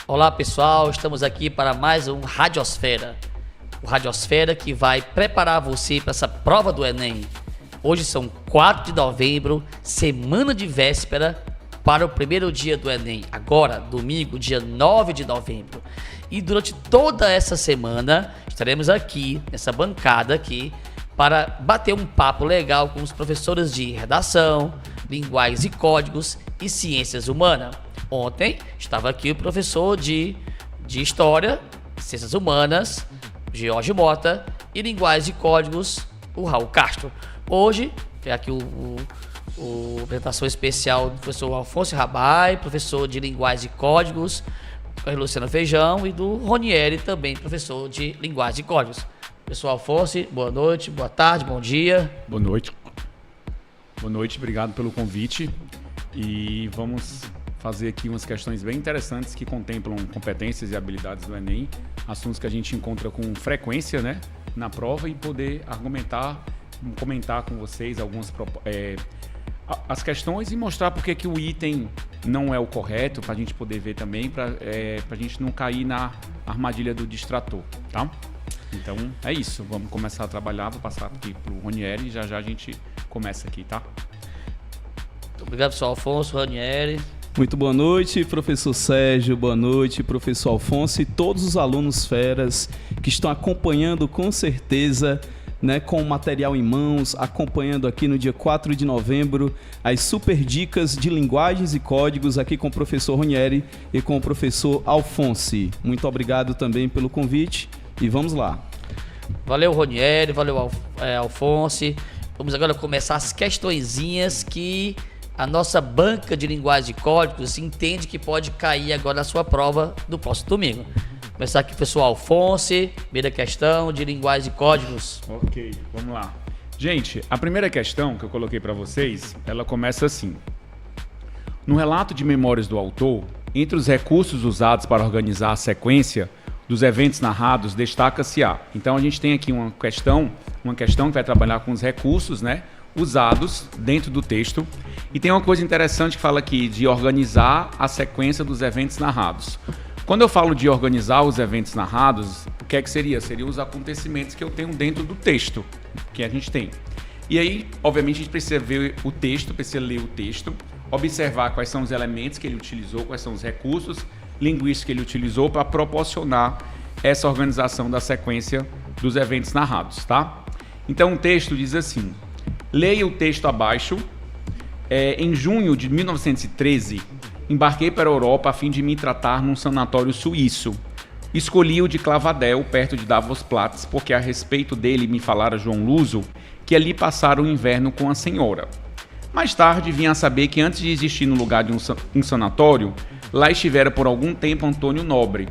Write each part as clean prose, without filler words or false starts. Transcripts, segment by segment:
Olá pessoal, estamos aqui para mais um Radiosfera. O Radiosfera que vai preparar você para essa prova do Enem. Hoje são 4 de novembro, semana de véspera para o primeiro dia do Enem. Agora, domingo, dia 9 de novembro. E durante toda essa semana estaremos aqui, nessa bancada aqui, para bater um papo legal com os professores de redação, linguagens e códigos e ciências humanas. Ontem estava aqui o professor de História, Ciências Humanas, Jorge Mota, e Linguagens e Códigos, o Raul Castro. Hoje tem aqui a apresentação especial do professor Alfonso Rabai, professor de Linguagens e Códigos, Luciano Feijão, e do Ronieri, também professor de Linguagens e Códigos. Professor Alfonso, boa noite, boa tarde, bom dia. Boa noite. Boa noite, obrigado pelo convite. E vamos fazer aqui umas questões bem interessantes que contemplam competências e habilidades do Enem, assuntos que a gente encontra com frequência, né, na prova, e poder argumentar, comentar com vocês as questões e mostrar porque que o item não é o correto, para a gente poder ver também, para a gente não cair na armadilha do distrator, tá? Então é isso, vamos começar a trabalhar, vou passar aqui para o Ronieri e já a gente começa aqui, tá? Muito obrigado, professor Alfonso, Ronieri. Muito boa noite, professor Sérgio, boa noite, professor Alfonso e todos os alunos feras que estão acompanhando com certeza, né, com o material em mãos, acompanhando aqui no dia 4 de novembro as super dicas de linguagens e códigos aqui com o professor Ronieri e com o professor Alfonso. Muito obrigado também pelo convite e vamos lá. Valeu, Ronieri, valeu, Alfonso. Vamos agora começar as questõezinhas que a nossa banca de linguagens e códigos entende que pode cair agora na sua prova do próximo domingo. Começar aqui, pessoal, Alfonso, primeira questão de linguagens e códigos. Ok, vamos lá. Gente, a primeira questão que eu coloquei para vocês, ela começa assim. No relato de memórias do autor, entre os recursos usados para organizar a sequência dos eventos narrados, destaca-se a. Então a gente tem aqui uma questão que vai trabalhar com os recursos, né, usados dentro do texto. E tem uma coisa interessante que fala aqui de organizar a sequência dos eventos narrados. Quando eu falo de organizar os eventos narrados, o que é que seria? Seriam os acontecimentos que eu tenho dentro do texto que a gente tem. E aí, obviamente, a gente precisa ver o texto, precisa ler o texto, observar quais são os elementos que ele utilizou, quais são os recursos linguísticos que ele utilizou para proporcionar essa organização da sequência dos eventos narrados, tá? Então o texto diz assim: leia o texto abaixo. Em junho de 1913, embarquei para a Europa a fim de me tratar num sanatório suíço. Escolhi o de Clavadel, perto de Davos-Platz, porque a respeito dele me falara João Luso, que ali passara o inverno com a senhora. Mais tarde, vim a saber que antes de existir no lugar de um sanatório, lá estivera por algum tempo Antônio Nobre.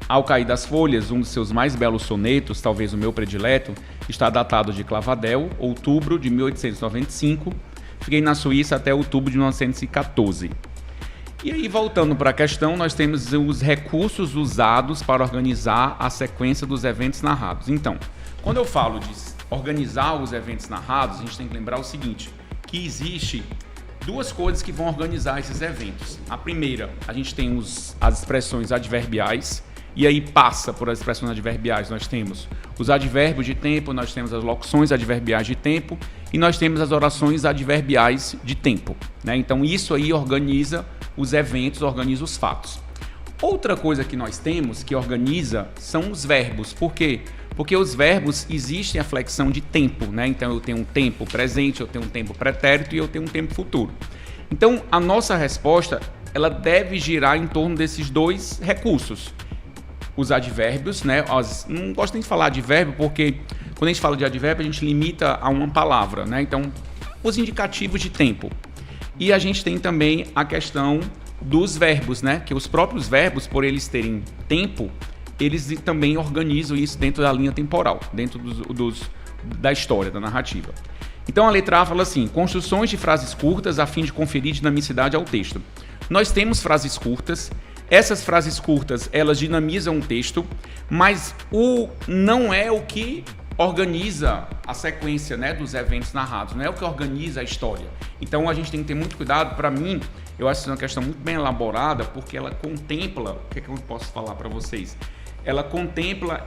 Ao cair das folhas, um dos seus mais belos sonetos, talvez o meu predileto, está datado de Clavadel, outubro de 1895. Fiquei na Suíça até outubro de 1914. E aí, voltando para a questão, nós temos os recursos usados para organizar a sequência dos eventos narrados. Então, quando eu falo de organizar os eventos narrados, a gente tem que lembrar o seguinte, que existe duas coisas que vão organizar esses eventos. A primeira, a gente tem as expressões adverbiais, e aí passa por as expressões adverbiais, nós temos os advérbios de tempo, nós temos as locuções adverbiais de tempo e nós temos as orações adverbiais de tempo, né? Então isso aí organiza os eventos, organiza os fatos. Outra coisa que nós temos que organiza são os verbos. Por quê? Porque os verbos existem a flexão de tempo, né? Então eu tenho um tempo presente, eu tenho um tempo pretérito e eu tenho um tempo futuro. Então a nossa resposta, ela deve girar em torno desses dois recursos. os advérbios, né? Não gosto nem de falar advérbio, porque quando a gente fala de advérbio, a gente limita a uma palavra, né? Então, os indicativos de tempo. E a gente tem também a questão dos verbos, né? Que os próprios verbos, por eles terem tempo, eles também organizam isso dentro da linha temporal, dentro da história, da narrativa. Então, a letra A fala assim: construções de frases curtas a fim de conferir dinamicidade ao texto. Nós temos frases curtas. Essas frases curtas, elas dinamizam o texto, mas não é o que organiza a sequência, né, dos eventos narrados, não é o que organiza a história. Então a gente tem que ter muito cuidado. Para mim, eu acho que é uma questão muito bem elaborada, porque ela contempla, o que é que eu posso falar para vocês? Ela contempla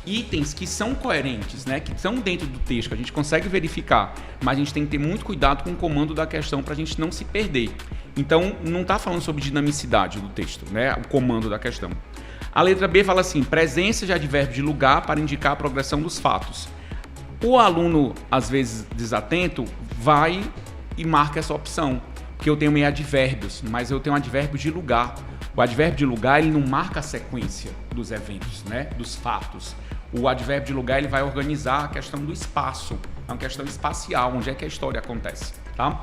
itens que são coerentes, né, que estão dentro do texto, que a gente consegue verificar, mas a gente tem que ter muito cuidado com o comando da questão para a gente não se perder. Então, não está falando sobre dinamicidade do texto, né, o comando da questão. A letra B fala assim: presença de advérbio de lugar para indicar a progressão dos fatos. O aluno, às vezes desatento, vai e marca essa opção, que eu tenho meio advérbios, mas eu tenho um advérbio de lugar. O advérbio de lugar, ele não marca a sequência dos eventos, né, dos fatos. O advérbio de lugar, ele vai organizar a questão do espaço, é uma questão espacial, onde é que a história acontece, tá?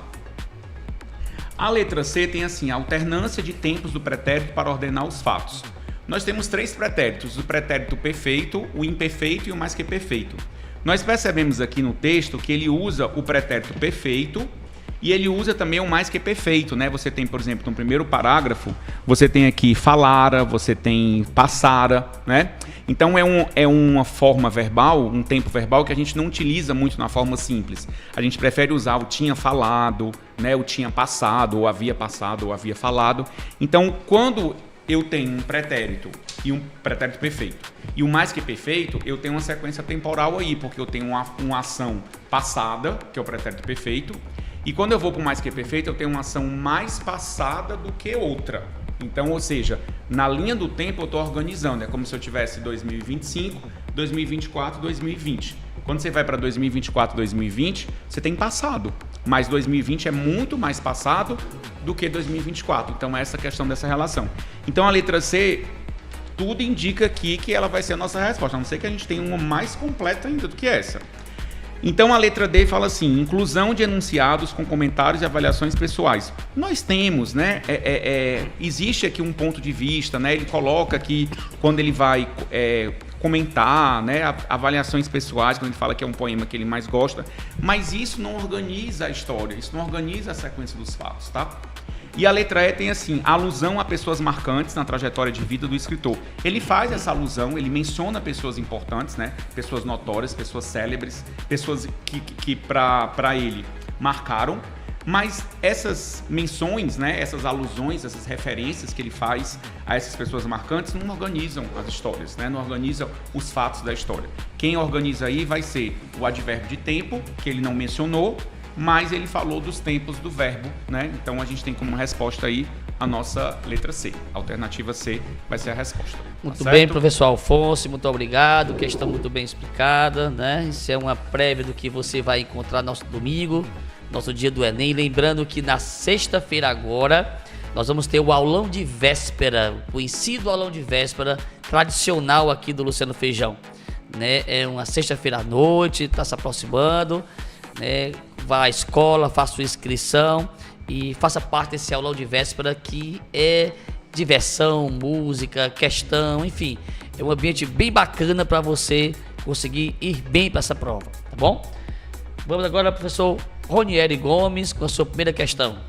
A letra C tem assim: a alternância de tempos do pretérito para ordenar os fatos. Nós temos 3 pretéritos: o pretérito perfeito, o imperfeito e o mais que perfeito. Nós percebemos aqui no texto que ele usa o pretérito perfeito e ele usa também o mais que perfeito, né? Você tem, por exemplo, no primeiro parágrafo, você tem aqui falara, você tem passara, né? Então é uma forma verbal, um tempo verbal que a gente não utiliza muito na forma simples. A gente prefere usar o tinha falado, né? O tinha passado, ou havia falado. Então, quando eu tenho um pretérito e um pretérito perfeito e o mais que perfeito, eu tenho uma sequência temporal aí, porque eu tenho uma ação passada, que é o pretérito perfeito, e quando eu vou para o mais que perfeito, eu tenho uma ação mais passada do que outra. Então, ou seja, na linha do tempo eu estou organizando, é como se eu tivesse 2025, 2024, 2020. Quando você vai para 2024, 2020, você tem passado, mas 2020 é muito mais passado do que 2024. Então, é essa questão dessa relação. Então, a letra C, tudo indica aqui que ela vai ser a nossa resposta, a não ser que a gente tenha uma mais completa ainda do que essa. Então, a letra D fala assim: inclusão de enunciados com comentários e avaliações pessoais. Nós temos, né, existe aqui um ponto de vista, né, ele coloca aqui, quando ele vai comentar, né, avaliações pessoais, quando ele fala que é um poema que ele mais gosta, mas isso não organiza a história, isso não organiza a sequência dos fatos, tá? E a letra E tem assim: alusão a pessoas marcantes na trajetória de vida do escritor. Ele faz essa alusão, ele menciona pessoas importantes, né? Pessoas notórias, pessoas célebres, pessoas que para ele marcaram. Mas essas menções, né? Essas alusões, essas referências que ele faz a essas pessoas marcantes não organizam as histórias, né? Não organizam os fatos da história. Quem organiza aí vai ser o advérbio de tempo, que ele não mencionou, mas ele falou dos tempos do verbo, né? Então a gente tem como resposta aí a nossa letra C. A alternativa C vai ser a resposta. Muito bem, professor Alfonso, muito obrigado. Questão muito bem explicada, né? Isso é uma prévia do que você vai encontrar nosso domingo, nosso dia do Enem. Lembrando que na sexta-feira agora nós vamos ter o aulão de véspera, o conhecido aulão de véspera tradicional aqui do Luciano Feijão, né? É uma sexta-feira à noite, está se aproximando, né? Vá à escola, faça sua inscrição e faça parte desse aulão de véspera, que é diversão, música, questão, enfim, é um ambiente bem bacana para você conseguir ir bem para essa prova, tá bom? Vamos agora, professor Ronieri Gomes, com a sua primeira questão.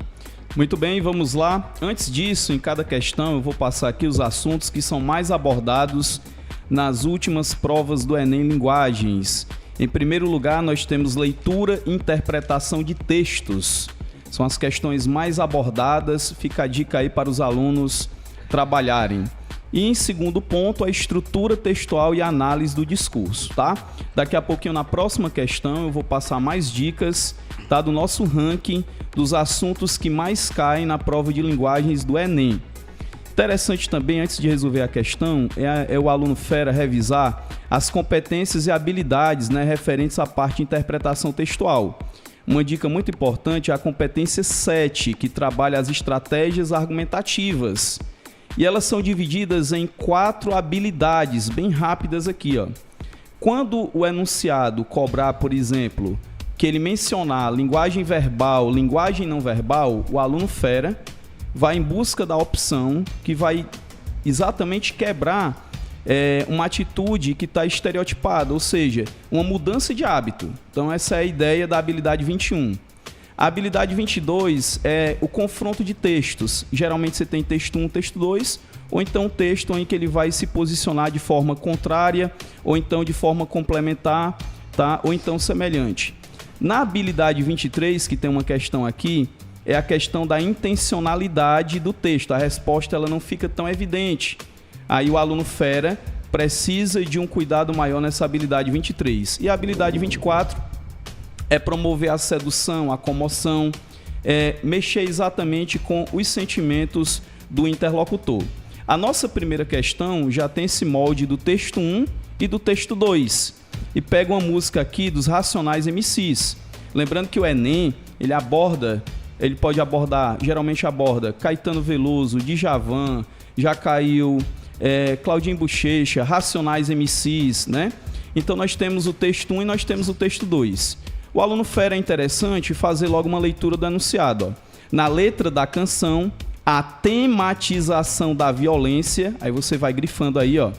Muito bem, vamos lá. Antes disso, em cada questão eu vou passar aqui os assuntos que são mais abordados nas últimas provas do Enem Linguagens. Em primeiro lugar, nós temos leitura e interpretação de textos. São as questões mais abordadas, fica a dica aí para os alunos trabalharem. E em segundo ponto, a estrutura textual e análise do discurso, tá? Daqui a pouquinho, na próxima questão, eu vou passar mais dicas, tá, do nosso ranking dos assuntos que mais caem na prova de linguagens do Enem. Interessante também, antes de resolver a questão, é o aluno fera revisar as competências e habilidades, né, referentes à parte de interpretação textual. Uma dica muito importante é a competência 7, que trabalha as estratégias argumentativas. E elas são divididas em 4 habilidades, bem rápidas aqui, ó. Quando o enunciado cobrar, por exemplo, que ele mencionar linguagem verbal, linguagem não verbal, o aluno fera vai em busca da opção que vai exatamente quebrar uma atitude que está estereotipada, ou seja, uma mudança de hábito. Então essa é a ideia da habilidade 21. A habilidade 22 é o confronto de textos. Geralmente você tem texto 1, texto 2, ou então um texto em que ele vai se posicionar de forma contrária, ou então de forma complementar, tá? Ou então semelhante. Na habilidade 23, que tem uma questão aqui, é a questão da intencionalidade do texto. A resposta ela não fica tão evidente. Aí o aluno fera precisa de um cuidado maior nessa habilidade 23. E a habilidade 24 é promover a sedução, a comoção, mexer exatamente com os sentimentos do interlocutor. A nossa primeira questão já tem esse molde do texto 1 e do texto 2. E pega uma música aqui dos Racionais MCs. Lembrando que o Enem, ele pode abordar, geralmente aborda Caetano Veloso, Djavan, já caiu, Claudinho Bochecha, Racionais MCs, né? Então nós temos o texto 1 e nós temos o texto 2. O aluno fera é interessante fazer logo uma leitura do enunciado. Ó. Na letra da canção, a tematização da violência, aí você vai grifando aí, ó,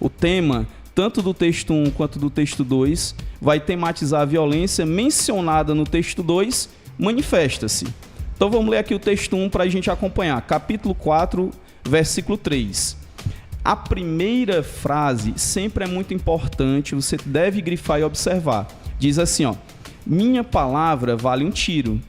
o tema, tanto do texto 1 quanto do texto 2, vai tematizar a violência mencionada no texto 2, manifesta-se. Então vamos ler aqui o texto 1 para a gente acompanhar. Capítulo 4, versículo 3. A primeira frase sempre é muito importante, você deve grifar e observar. Diz assim, ó: minha palavra vale um tiro,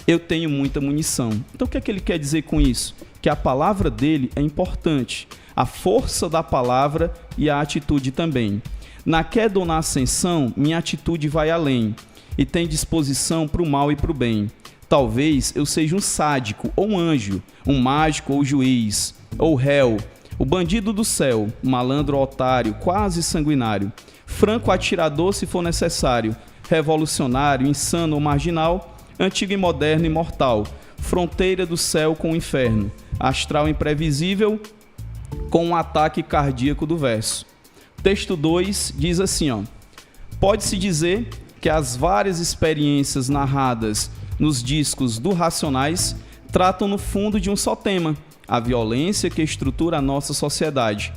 eu tenho muita munição. Então o que é que ele quer dizer com isso? Que a palavra dele é importante, a força da palavra e a atitude também. Na queda ou na ascensão, minha atitude vai além e tem disposição para o mal e para o bem. Talvez eu seja um sádico ou um anjo, um mágico ou juiz, ou réu, o bandido do céu, malandro ou otário, quase sanguinário, franco atirador se for necessário, revolucionário, insano ou marginal, antigo e moderno e mortal, fronteira do céu com o inferno, astral imprevisível com um ataque cardíaco do verso. Texto 2 diz assim, ó: pode-se dizer que as várias experiências narradas nos discos do Racionais tratam no fundo de um só tema, a violência que estrutura a nossa sociedade.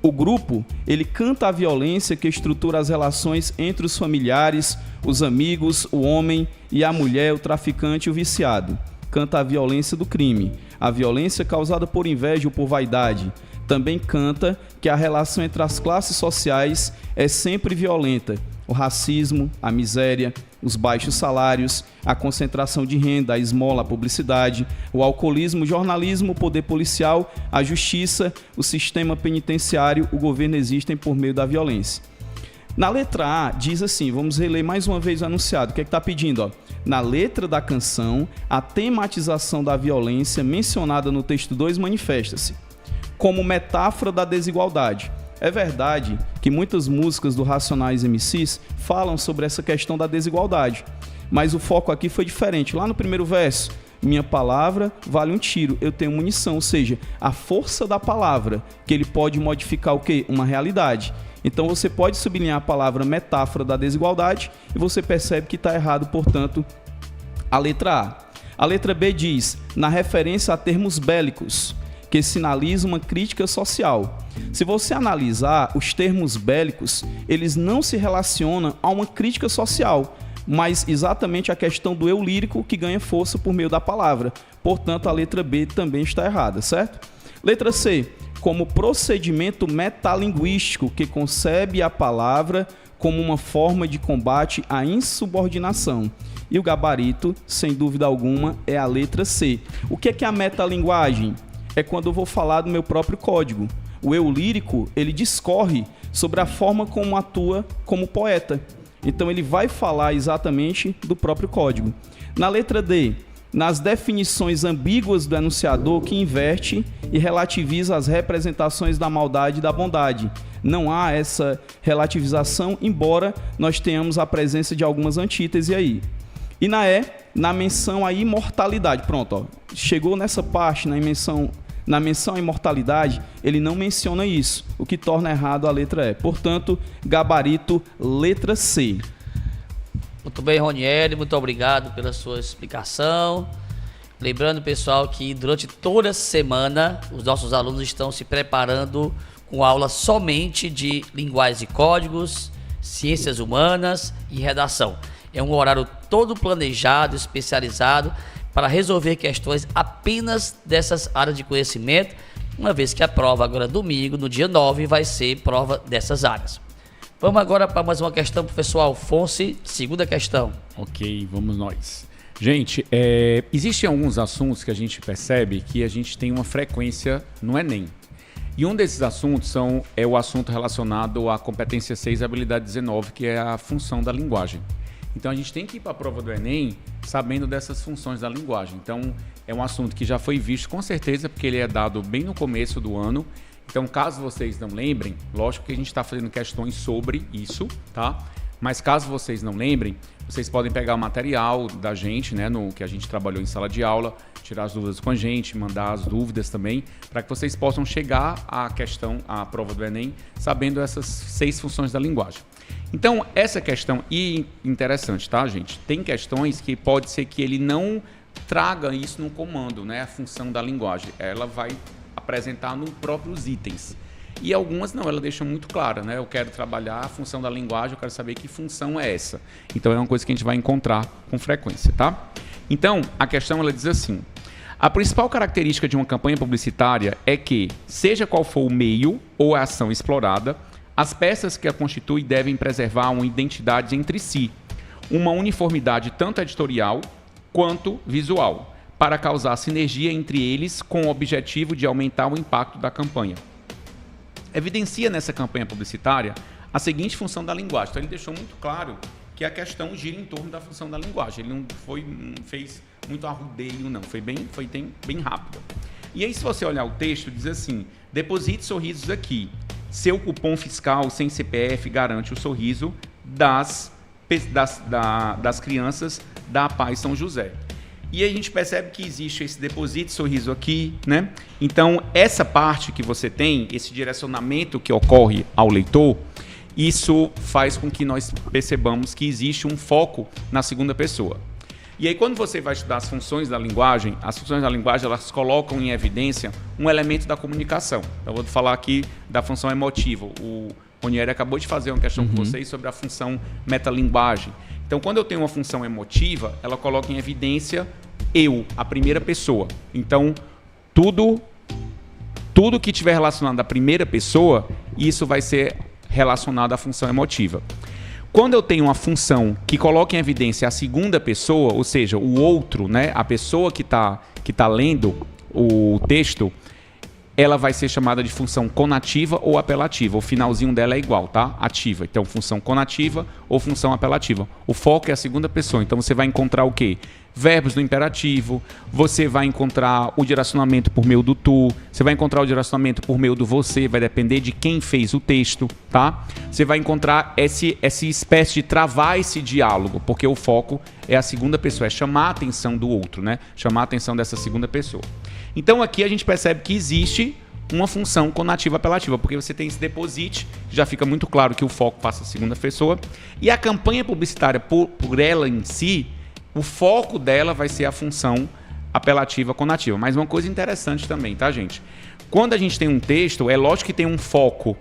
O grupo, ele canta a violência que estrutura as relações entre os familiares, os amigos, o homem e a mulher, o traficante e o viciado. Canta a violência do crime, a violência causada por inveja ou por vaidade. Também canta que a relação entre as classes sociais é sempre violenta. O racismo, a miséria, os baixos salários, a concentração de renda, a esmola, a publicidade, o alcoolismo, o jornalismo, o poder policial, a justiça, o sistema penitenciário, o governo existem por meio da violência. Na letra A, diz assim, vamos reler mais uma vez o enunciado. O que é que está pedindo? Ó? Na letra da canção, a tematização da violência mencionada no texto 2 manifesta-se como metáfora da desigualdade. É verdade que muitas músicas do Racionais MCs falam sobre essa questão da desigualdade, mas o foco aqui foi diferente. Lá no primeiro verso, minha palavra vale um tiro, eu tenho munição, ou seja, a força da palavra, que ele pode modificar o quê? Uma realidade. Então você pode sublinhar a palavra metáfora da desigualdade e você percebe que está errado, portanto, a letra A. A letra B diz, na referência a termos bélicos, que sinaliza uma crítica social. Se você analisar os termos bélicos, eles não se relacionam a uma crítica social, mas exatamente a questão do eu lírico que ganha força por meio da palavra. Portanto, a letra B também está errada, certo? Letra C, como procedimento metalinguístico que concebe a palavra como uma forma de combate à insubordinação. E o gabarito, sem dúvida alguma, é a letra C. O que é a metalinguagem? É quando eu vou falar do meu próprio código. O eu lírico, ele discorre sobre a forma como atua como poeta. Então ele vai falar exatamente do próprio código. Na letra D, nas definições ambíguas do enunciador que inverte e relativiza as representações da maldade e da bondade. Não há essa relativização, embora nós tenhamos a presença de algumas antíteses aí. E na E, na menção à imortalidade. Pronto, ó, chegou nessa parte, na menção Na menção à imortalidade, ele não menciona isso, o que torna errado a letra E. Portanto, gabarito letra C. Muito bem, Ronieri, muito obrigado pela sua explicação. Lembrando, pessoal, que durante toda a semana os nossos alunos estão se preparando com aula somente de linguagens e códigos, ciências humanas e redação. É um horário todo planejado, especializado, para resolver questões apenas dessas áreas de conhecimento, uma vez que a prova agora domingo, no dia 9, vai ser prova dessas áreas. Vamos agora para mais uma questão, professor Alfonso, segunda questão. Ok, vamos nós. Gente, existem alguns assuntos que a gente percebe que a gente tem uma frequência no Enem. E um desses assuntos é o assunto relacionado à competência 6 habilidade 19, que é a função da linguagem. Então a gente tem que ir para a prova do Enem sabendo dessas funções da linguagem. Então é um assunto que já foi visto com certeza, porque ele é dado bem no começo do ano. Então, caso vocês não lembrem, lógico que a gente está fazendo questões sobre isso, tá? Mas caso vocês não lembrem, vocês podem pegar o material da gente, né, no que a gente trabalhou em sala de aula, tirar as dúvidas com a gente, mandar as dúvidas também, para que vocês possam chegar à questão, à prova do Enem, sabendo essas 6 funções da linguagem. Então, essa questão, e interessante, tá, gente? Tem questões que pode ser que ele não traga isso no comando, né? A função da linguagem. Ela vai apresentar nos próprios itens. E algumas não, ela deixa muito clara, né? Eu quero trabalhar a função da linguagem, eu quero saber que função é essa. Então, é uma coisa que a gente vai encontrar com frequência, tá? Então, a questão, ela diz assim: a principal característica de uma campanha publicitária é que, seja qual for o meio ou a ação explorada, as peças que a constituem devem preservar uma identidade entre si, uma uniformidade tanto editorial quanto visual, para causar sinergia entre eles com o objetivo de aumentar o impacto da campanha. Evidencia nessa campanha publicitária a seguinte função da linguagem. Então ele deixou muito claro que a questão gira em torno da função da linguagem. Ele não fez muito arrudeio, não. Foi bem rápido. E aí, se você olhar o texto, diz assim: deposite sorrisos aqui. Seu cupom fiscal sem CPF garante o sorriso das crianças da Paz São José. E a gente percebe que existe esse deposite sorriso aqui, né? Então, essa parte que você tem, esse direcionamento que ocorre ao leitor, isso faz com que nós percebamos que existe um foco na segunda pessoa. E aí, quando você vai estudar as funções da linguagem, elas colocam em evidência um elemento da comunicação. Eu vou falar aqui da função emotiva. O Ronieri acabou de fazer uma questão com vocês sobre a função metalinguagem. Então, quando eu tenho uma função emotiva, ela coloca em evidência eu, a primeira pessoa. Então, tudo que estiver relacionado à primeira pessoa, isso vai ser relacionado à função emotiva. Quando eu tenho uma função que coloca em evidência a segunda pessoa, ou seja, o outro, né, a pessoa que tá lendo o texto, ela vai ser chamada de função conativa ou apelativa. O finalzinho dela é igual, tá? Ativa. Então, função conativa ou função apelativa. O foco é a segunda pessoa. Então, você vai encontrar o quê? Verbos no imperativo, você vai encontrar o direcionamento por meio do tu, você vai encontrar o direcionamento por meio do você, vai depender de quem fez o texto, tá? Você vai encontrar essa espécie de travar esse diálogo, porque o foco é a segunda pessoa, é chamar a atenção do outro, né? Chamar a atenção dessa segunda pessoa. Então aqui a gente percebe que existe uma função conativa apelativa, porque você tem esse deposite, já fica muito claro que o foco passa a segunda pessoa, e a campanha publicitária por ela em si, o foco dela vai ser a função apelativa conativa. Mas uma coisa interessante também, tá, gente? Quando a gente tem um texto, é lógico que tem um foco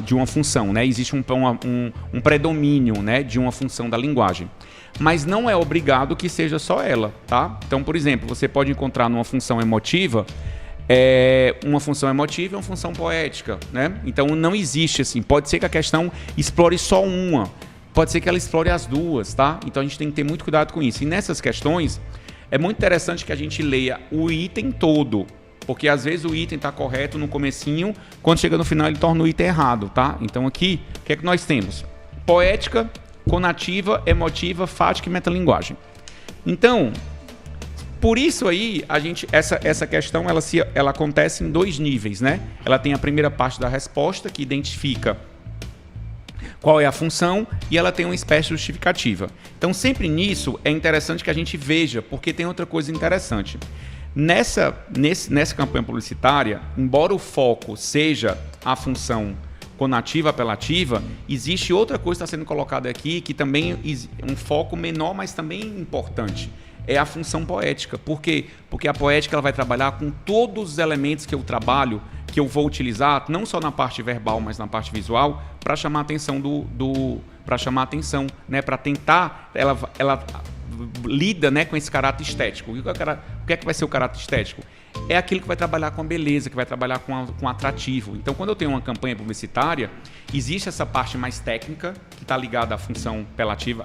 de uma função, né? Existe um predomínio, né, de uma função da linguagem. Mas não é obrigado que seja só ela, tá? Então, por exemplo, você pode encontrar numa função emotiva uma função emotiva e uma função poética, né? Então, não existe assim. Pode ser que a questão explore só uma. Pode ser que ela explore as duas, tá? Então a gente tem que ter muito cuidado com isso. E nessas questões, é muito interessante que a gente leia o item todo, porque às vezes o item está correto no comecinho, quando chega no final ele torna o item errado, tá? Então aqui, o que é que nós temos? Poética, conativa, emotiva, fática e metalinguagem. Então, por isso aí, essa questão ela acontece em 2 níveis, né? Ela tem a primeira parte da resposta, que identifica qual é a função, e ela tem uma espécie de justificativa. Então, sempre nisso, é interessante que a gente veja, porque tem outra coisa interessante. Nessa campanha publicitária, embora o foco seja a função conativa, apelativa, existe outra coisa que está sendo colocada aqui, que também é um foco menor, mas também importante. É a função poética. Por quê? Porque a poética ela vai trabalhar com todos os elementos que eu trabalho, que eu vou utilizar, não só na parte verbal, mas na parte visual, para chamar a atenção para chamar a atenção, né? Para tentar, ela lida, né, com esse caráter estético. O que é que vai ser o caráter estético? É aquilo que vai trabalhar com a beleza, que vai trabalhar com atrativo. Então, quando eu tenho uma campanha publicitária, existe essa parte mais técnica, que está ligada à função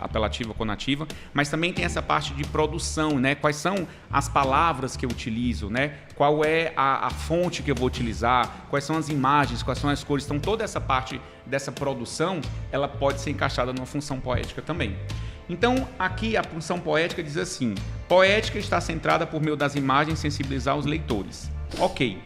apelativa, conativa, mas também tem essa parte de produção, né? Quais são as palavras que eu utilizo, né? Qual é a fonte que eu vou utilizar, quais são as imagens, quais são as cores. Então, toda essa parte dessa produção, ela pode ser encaixada numa função poética também. Então, aqui a função poética diz assim: poética está centrada por meio das imagens sensibilizar os leitores. Ok,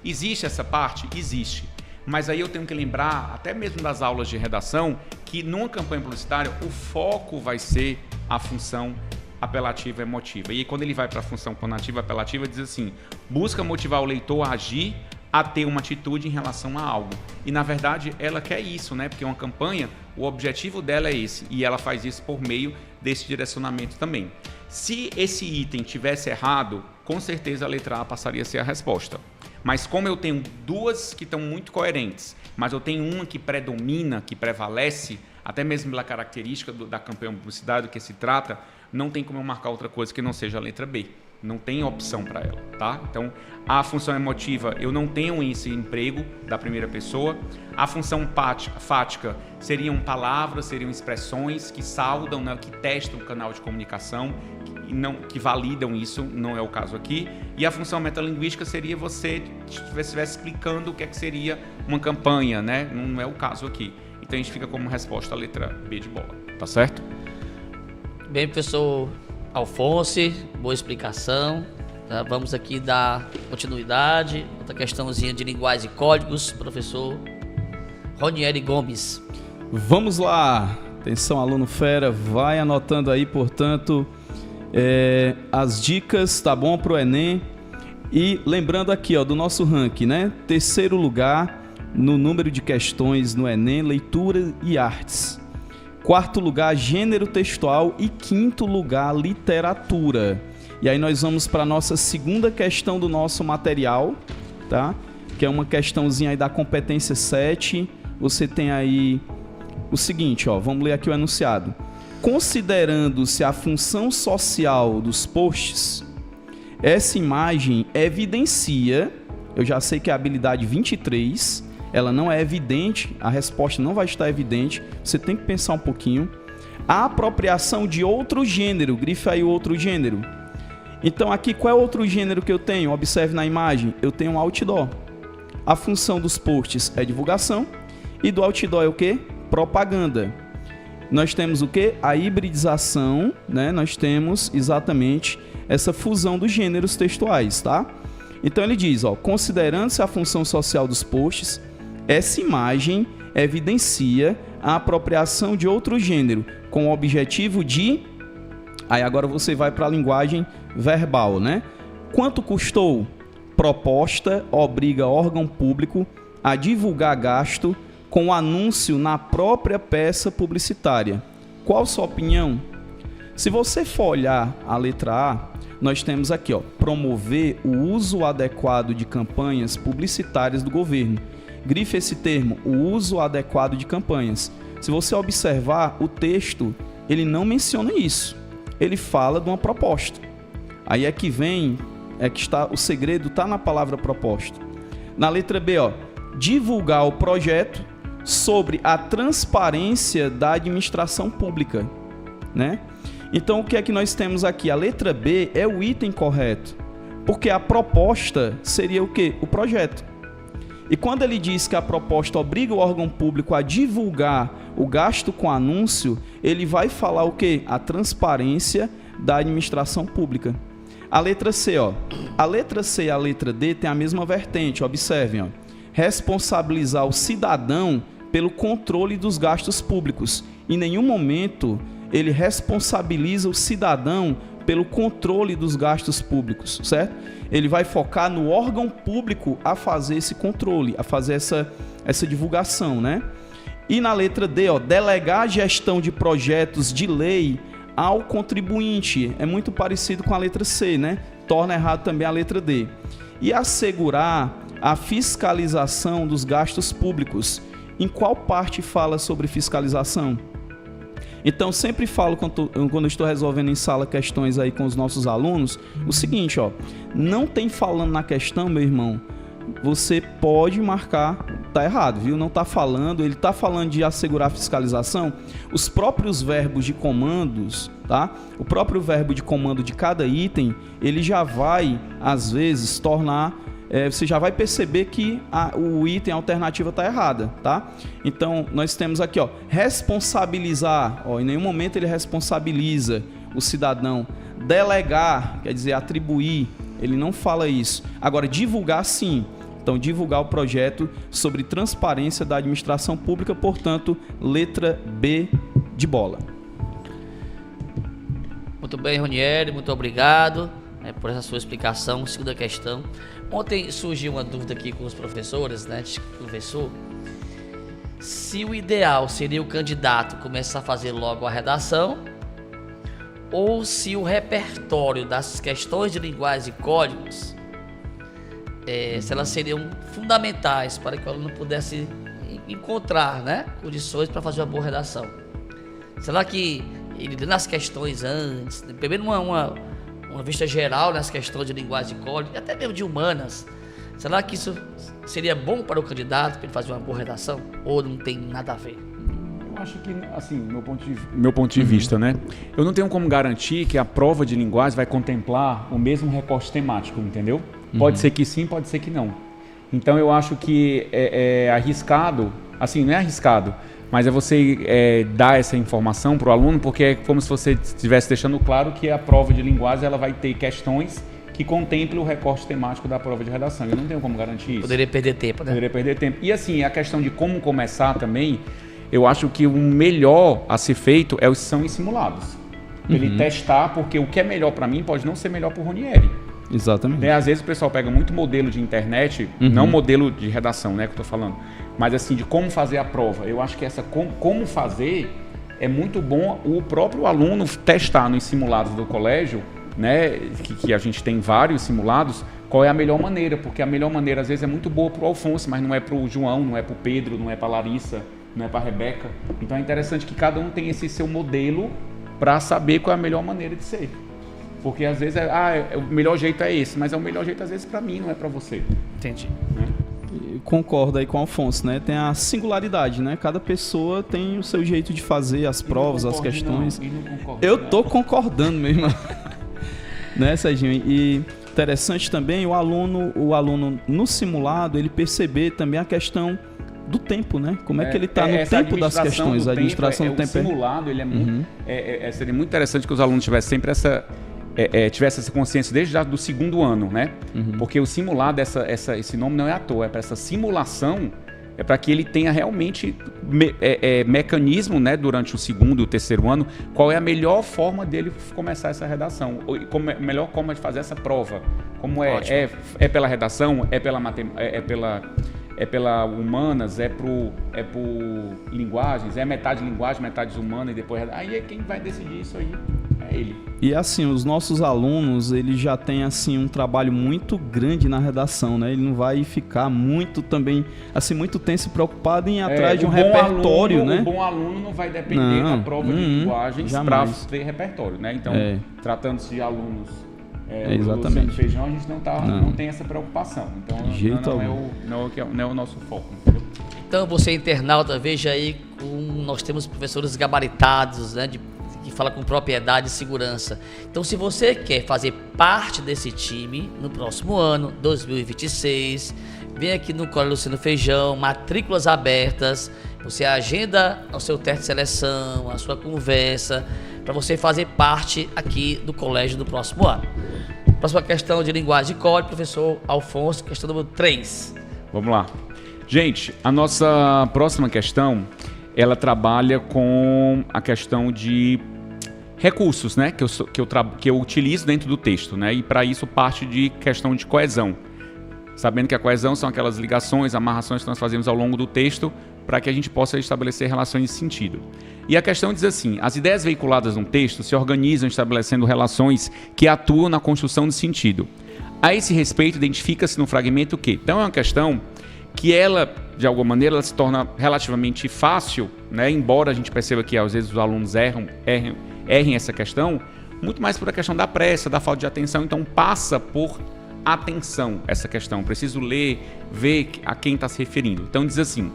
existe essa parte? Existe. Mas aí eu tenho que lembrar, até mesmo das aulas de redação, que numa campanha publicitária o foco vai ser a função apelativa e emotiva. E aí, quando ele vai para a função conativa apelativa, diz assim: busca motivar o leitor a agir, a ter uma atitude em relação a algo. E, na verdade, ela quer isso, né? Porque uma campanha, o objetivo dela é esse. E ela faz isso por meio desse direcionamento também. Se esse item tivesse errado, com certeza a letra A passaria a ser a resposta. Mas como eu tenho duas que estão muito coerentes, mas eu tenho uma que predomina, que prevalece, até mesmo pela característica da campanha publicitária do que se trata, não tem como eu marcar outra coisa que não seja a letra B. Não tem opção para ela, tá? Então, a função emotiva, eu não tenho esse emprego da primeira pessoa. A função fática seriam palavras, seriam expressões que saudam, né, que testam o canal de comunicação, que validam isso, não é o caso aqui. E a função metalinguística seria você estivesse explicando o que é que seria uma campanha, né? Não é o caso aqui. Então, a gente fica como resposta a letra B de bola, tá certo? Bem, professor Alfonso, boa explicação. Tá? Vamos aqui dar continuidade. Outra questãozinha de linguagem e códigos, professor Ronieri Gomes. Vamos lá. Atenção, aluno fera, vai anotando aí, portanto, as dicas, tá bom, pro Enem. E lembrando aqui, ó, do nosso ranking, né? 3º lugar no número de questões no Enem, leitura e artes. 4º lugar, gênero textual. E 5º lugar, literatura. E aí nós vamos para a nossa segunda questão do nosso material, tá? Que é uma questãozinha aí da competência 7. Você tem aí o seguinte, ó, vamos ler aqui o enunciado. Considerando-se a função social dos posts, essa imagem evidencia, eu já sei que é a habilidade 23, ela não é evidente, a resposta não vai estar evidente, você tem que pensar um pouquinho. A apropriação de outro gênero, grife aí o outro gênero. Então aqui, qual é o outro gênero que eu tenho? Observe na imagem, eu tenho um outdoor. A função dos posts é divulgação e do outdoor é o quê? Propaganda. Nós temos o quê? A hibridização, né? Nós temos exatamente essa fusão dos gêneros textuais, tá? Então ele diz, ó, considerando-se a função social dos posts, essa imagem evidencia a apropriação de outro gênero com o objetivo de... Aí agora você vai para a linguagem verbal, né? Quanto custou? Proposta obriga órgão público a divulgar gasto com anúncio na própria peça publicitária. Qual sua opinião? Se você for olhar a letra A, nós temos aqui, ó, promover o uso adequado de campanhas publicitárias do governo. Grife esse termo, o uso adequado de campanhas. Se você observar o texto, ele não menciona isso. Ele fala de uma proposta. Aí é que vem, é que está o segredo, está na palavra proposta. Na letra B, ó, divulgar o projeto sobre a transparência da administração pública, né? Então o que é que nós temos aqui? A letra B é o item correto, porque a proposta seria o quê? O projeto. E quando ele diz que a proposta obriga o órgão público a divulgar o gasto com anúncio, ele vai falar o quê? A transparência da administração pública. A letra C, ó. A letra C e a letra D tem a mesma vertente, observem, ó. Responsabilizar o cidadão pelo controle dos gastos públicos. Em nenhum momento ele responsabiliza o cidadão pelo controle dos gastos públicos, certo? Ele vai focar no órgão público a fazer esse controle, a fazer essa divulgação, né? E na letra D, ó, delegar a gestão de projetos de lei ao contribuinte. É muito parecido com a letra C, né? Torna errado também a letra D. E assegurar a fiscalização dos gastos públicos. Em qual parte fala sobre fiscalização? Então, sempre falo quando eu estou resolvendo em sala questões aí com os nossos alunos, o seguinte, ó, não tem falando na questão, meu irmão, você pode marcar, tá errado, viu? Não tá falando, ele tá falando de assegurar a fiscalização, os próprios verbos de comandos, tá? O próprio verbo de comando de cada item, ele já vai, às vezes, tornar... você já vai perceber que o item, a alternativa está errada, tá? Então, nós temos aqui, ó, responsabilizar, ó, em nenhum momento ele responsabiliza o cidadão. Delegar, quer dizer, atribuir, ele não fala isso. Agora, divulgar, sim. Então, divulgar o projeto sobre transparência da administração pública, portanto, letra B de bola. Muito bem, Ronieri, muito obrigado por essa sua explicação. Segunda questão. Ontem surgiu uma dúvida aqui com os professores, né? A gente conversou. Se o ideal seria o candidato começar a fazer logo a redação, ou se o repertório das questões de linguagem e códigos, se elas seriam fundamentais para que o aluno pudesse encontrar, né, condições para fazer uma boa redação. Será que ele lê nas questões antes, primeiro uma vista geral nas questões de linguagem e código, e até mesmo de humanas, será que isso seria bom para o candidato, para ele fazer uma boa redação? Ou não tem nada a ver? Eu acho que, assim, meu ponto de vista, né? Eu não tenho como garantir que a prova de linguagem vai contemplar o mesmo recorte temático, entendeu? Pode ser que sim, pode ser que não. Então, eu acho que é arriscado, assim, não é arriscado, mas é você dar essa informação para o aluno, porque é como se você estivesse deixando claro que a prova de linguagem ela vai ter questões que contemplem o recorte temático da prova de redação. Eu não tenho como garantir isso. Poderia perder tempo, né? Poderia perder tempo. E assim, a questão de como começar também, eu acho que o melhor a ser feito são os simulados. Ele testar, porque o que é melhor para mim pode não ser melhor para o Ronieri. Exatamente. Né? Às vezes o pessoal pega muito modelo de internet, não modelo de redação, né, que eu tô falando, mas assim, de como fazer a prova. Eu acho que como fazer é muito bom o próprio aluno testar nos simulados do colégio, né, que a gente tem vários simulados, qual é a melhor maneira, porque a melhor maneira às vezes é muito boa pro Alfonso, mas não é pro João, não é pro Pedro, não é pra Larissa, não é pra Rebeca. Então é interessante que cada um tenha esse seu modelo para saber qual é a melhor maneira de ser. Porque às vezes o melhor jeito é esse, mas é o melhor jeito às vezes para mim, não é para você. Entendi. Né? Concordo aí com o Alfonso, né? Tem a singularidade, né? Cada pessoa tem o seu jeito de fazer as provas, as questões. Eu tô concordando mesmo. Né, Serginho? E interessante também o aluno no simulado, ele perceber também a questão do tempo, né? Como é que ele está no tempo das questões, a administração do tempo. O simulado, ele é muito... seria muito interessante que os alunos tivessem sempre tivesse essa consciência desde do segundo ano, né? Porque o simulado, esse nome não é à toa, é para essa simulação, é para que ele tenha realmente mecanismo, né, durante o segundo e o terceiro ano, qual é a melhor forma dele começar essa redação, a melhor forma de fazer essa prova. Como é pela redação, é pela humanas, é por linguagens, é metade linguagem, metade humana e depois... Aí quem vai decidir isso aí é ele. E assim, os nossos alunos, eles já têm assim um trabalho muito grande na redação, né? Ele não vai ficar muito também, assim, muito tempo se preocupado em ir atrás de um repertório, né? O bom aluno não vai depender da prova de linguagens para ter repertório, né? Então, tratando-se de alunos... exatamente. Do feijão, a gente não tem essa preocupação. Então, não é o nosso foco. Entendeu? Então, você internauta, veja aí, nós temos professores gabaritados, né, que falam com propriedade e segurança. Então, se você quer fazer parte desse time no próximo ano, 2026, vem aqui no Colégio Luciano Feijão, matrículas abertas, você agenda o seu teste de seleção, a sua conversa, para você fazer parte aqui do colégio do próximo ano. Próxima questão de linguagem e código, professor Alfonso, questão número 3. Vamos lá. Gente, a nossa próxima questão, ela trabalha com a questão de recursos, né, que eu utilizo dentro do texto, né, e para isso parte de questão de coesão. Sabendo que a coesão são aquelas ligações, amarrações que nós fazemos ao longo do texto para que a gente possa estabelecer relações de sentido. E a questão diz assim: as ideias veiculadas no texto se organizam estabelecendo relações que atuam na construção de sentido. A esse respeito, identifica-se no fragmento que. Então é uma questão que ela, de alguma maneira, ela se torna relativamente fácil, né? Embora a gente perceba que às vezes os alunos errem essa questão, muito mais por a questão da pressa, da falta de atenção, então passa por atenção essa questão. Preciso ler, ver a quem está se referindo. Então diz assim: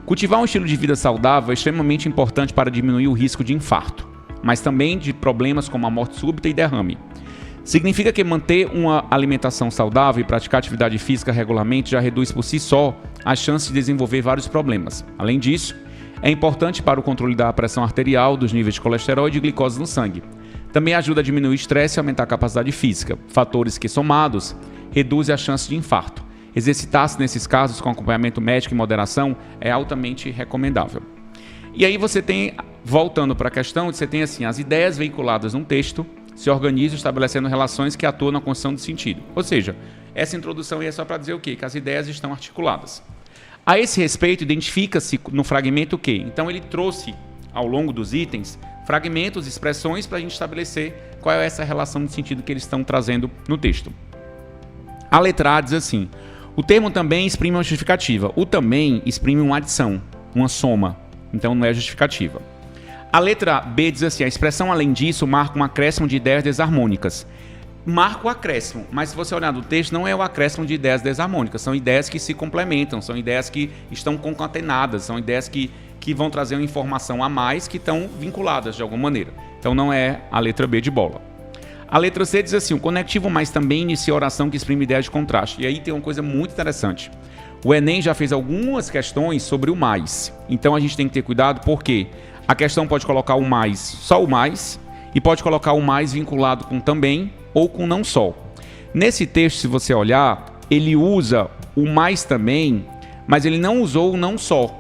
cultivar um estilo de vida saudável é extremamente importante para diminuir o risco de infarto, mas também de problemas como a morte súbita e derrame. Significa que manter uma alimentação saudável e praticar atividade física regularmente já reduz por si só as chances de desenvolver vários problemas. Além disso, é importante para o controle da pressão arterial, dos níveis de colesterol e de glicose no sangue. Também ajuda a diminuir o estresse e aumentar a capacidade física, fatores que, somados, reduzem a chance de infarto. Exercitar-se nesses casos com acompanhamento médico e moderação é altamente recomendável. E aí você tem, voltando para a questão, você tem assim, as ideias veiculadas num texto se organizam estabelecendo relações que atuam na construção de sentido. Ou seja, essa introdução aí é só para dizer o quê? Que as ideias estão articuladas. A esse respeito, identifica-se no fragmento o quê? Então ele trouxe, ao longo dos itens, fragmentos, expressões para a gente estabelecer qual é essa relação de sentido que eles estão trazendo no texto. A letra A diz assim: o termo também exprime uma justificativa. O também exprime uma adição, uma soma. Então não é justificativa. A letra B diz assim: a expressão além disso marca um acréscimo de ideias desarmônicas. Marca o acréscimo, mas se você olhar no texto, não é o acréscimo de ideias desarmônicas. São ideias que se complementam, são ideias que estão concatenadas, são ideias que vão trazer uma informação a mais que estão vinculadas de alguma maneira. Então não é a letra B de bola. A letra C diz assim: o conectivo mais também inicia a oração que exprime ideias de contraste. E aí tem uma coisa muito interessante. O Enem já fez algumas questões sobre o mais. Então a gente tem que ter cuidado porque a questão pode colocar o mais, só o mais, e pode colocar o mais vinculado com também ou com não só. Nesse texto, se você olhar, ele usa o mais também, mas ele não usou o não só.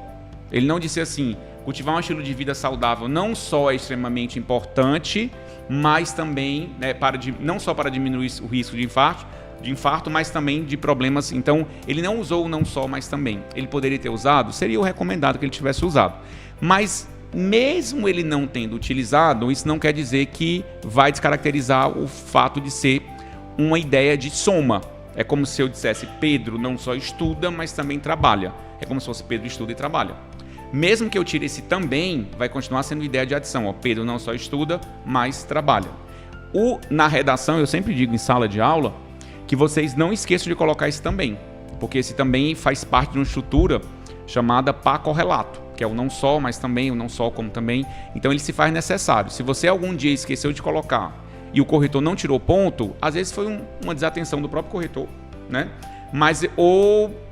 Ele não disse assim: cultivar um estilo de vida saudável não só é extremamente importante, mas também, né, não só para diminuir o risco de infarto, mas também de problemas. Então, ele não usou o não só, mas também. Ele poderia ter usado, seria o recomendado que ele tivesse usado. Mas, mesmo ele não tendo utilizado, isso não quer dizer que vai descaracterizar o fato de ser uma ideia de soma. É como se eu dissesse: Pedro não só estuda, mas também trabalha. É como se fosse Pedro estuda e trabalha. Mesmo que eu tire esse também, vai continuar sendo ideia de adição. Ó, Pedro não só estuda, mas trabalha. Na redação, eu sempre digo em sala de aula, que vocês não esqueçam de colocar esse também, porque esse também faz parte de uma estrutura chamada par correlato, que é o não só, mas também, o não só como também. Então ele se faz necessário. Se você algum dia esqueceu de colocar e o corretor não tirou ponto, às vezes foi uma desatenção do próprio corretor, né? Mas ou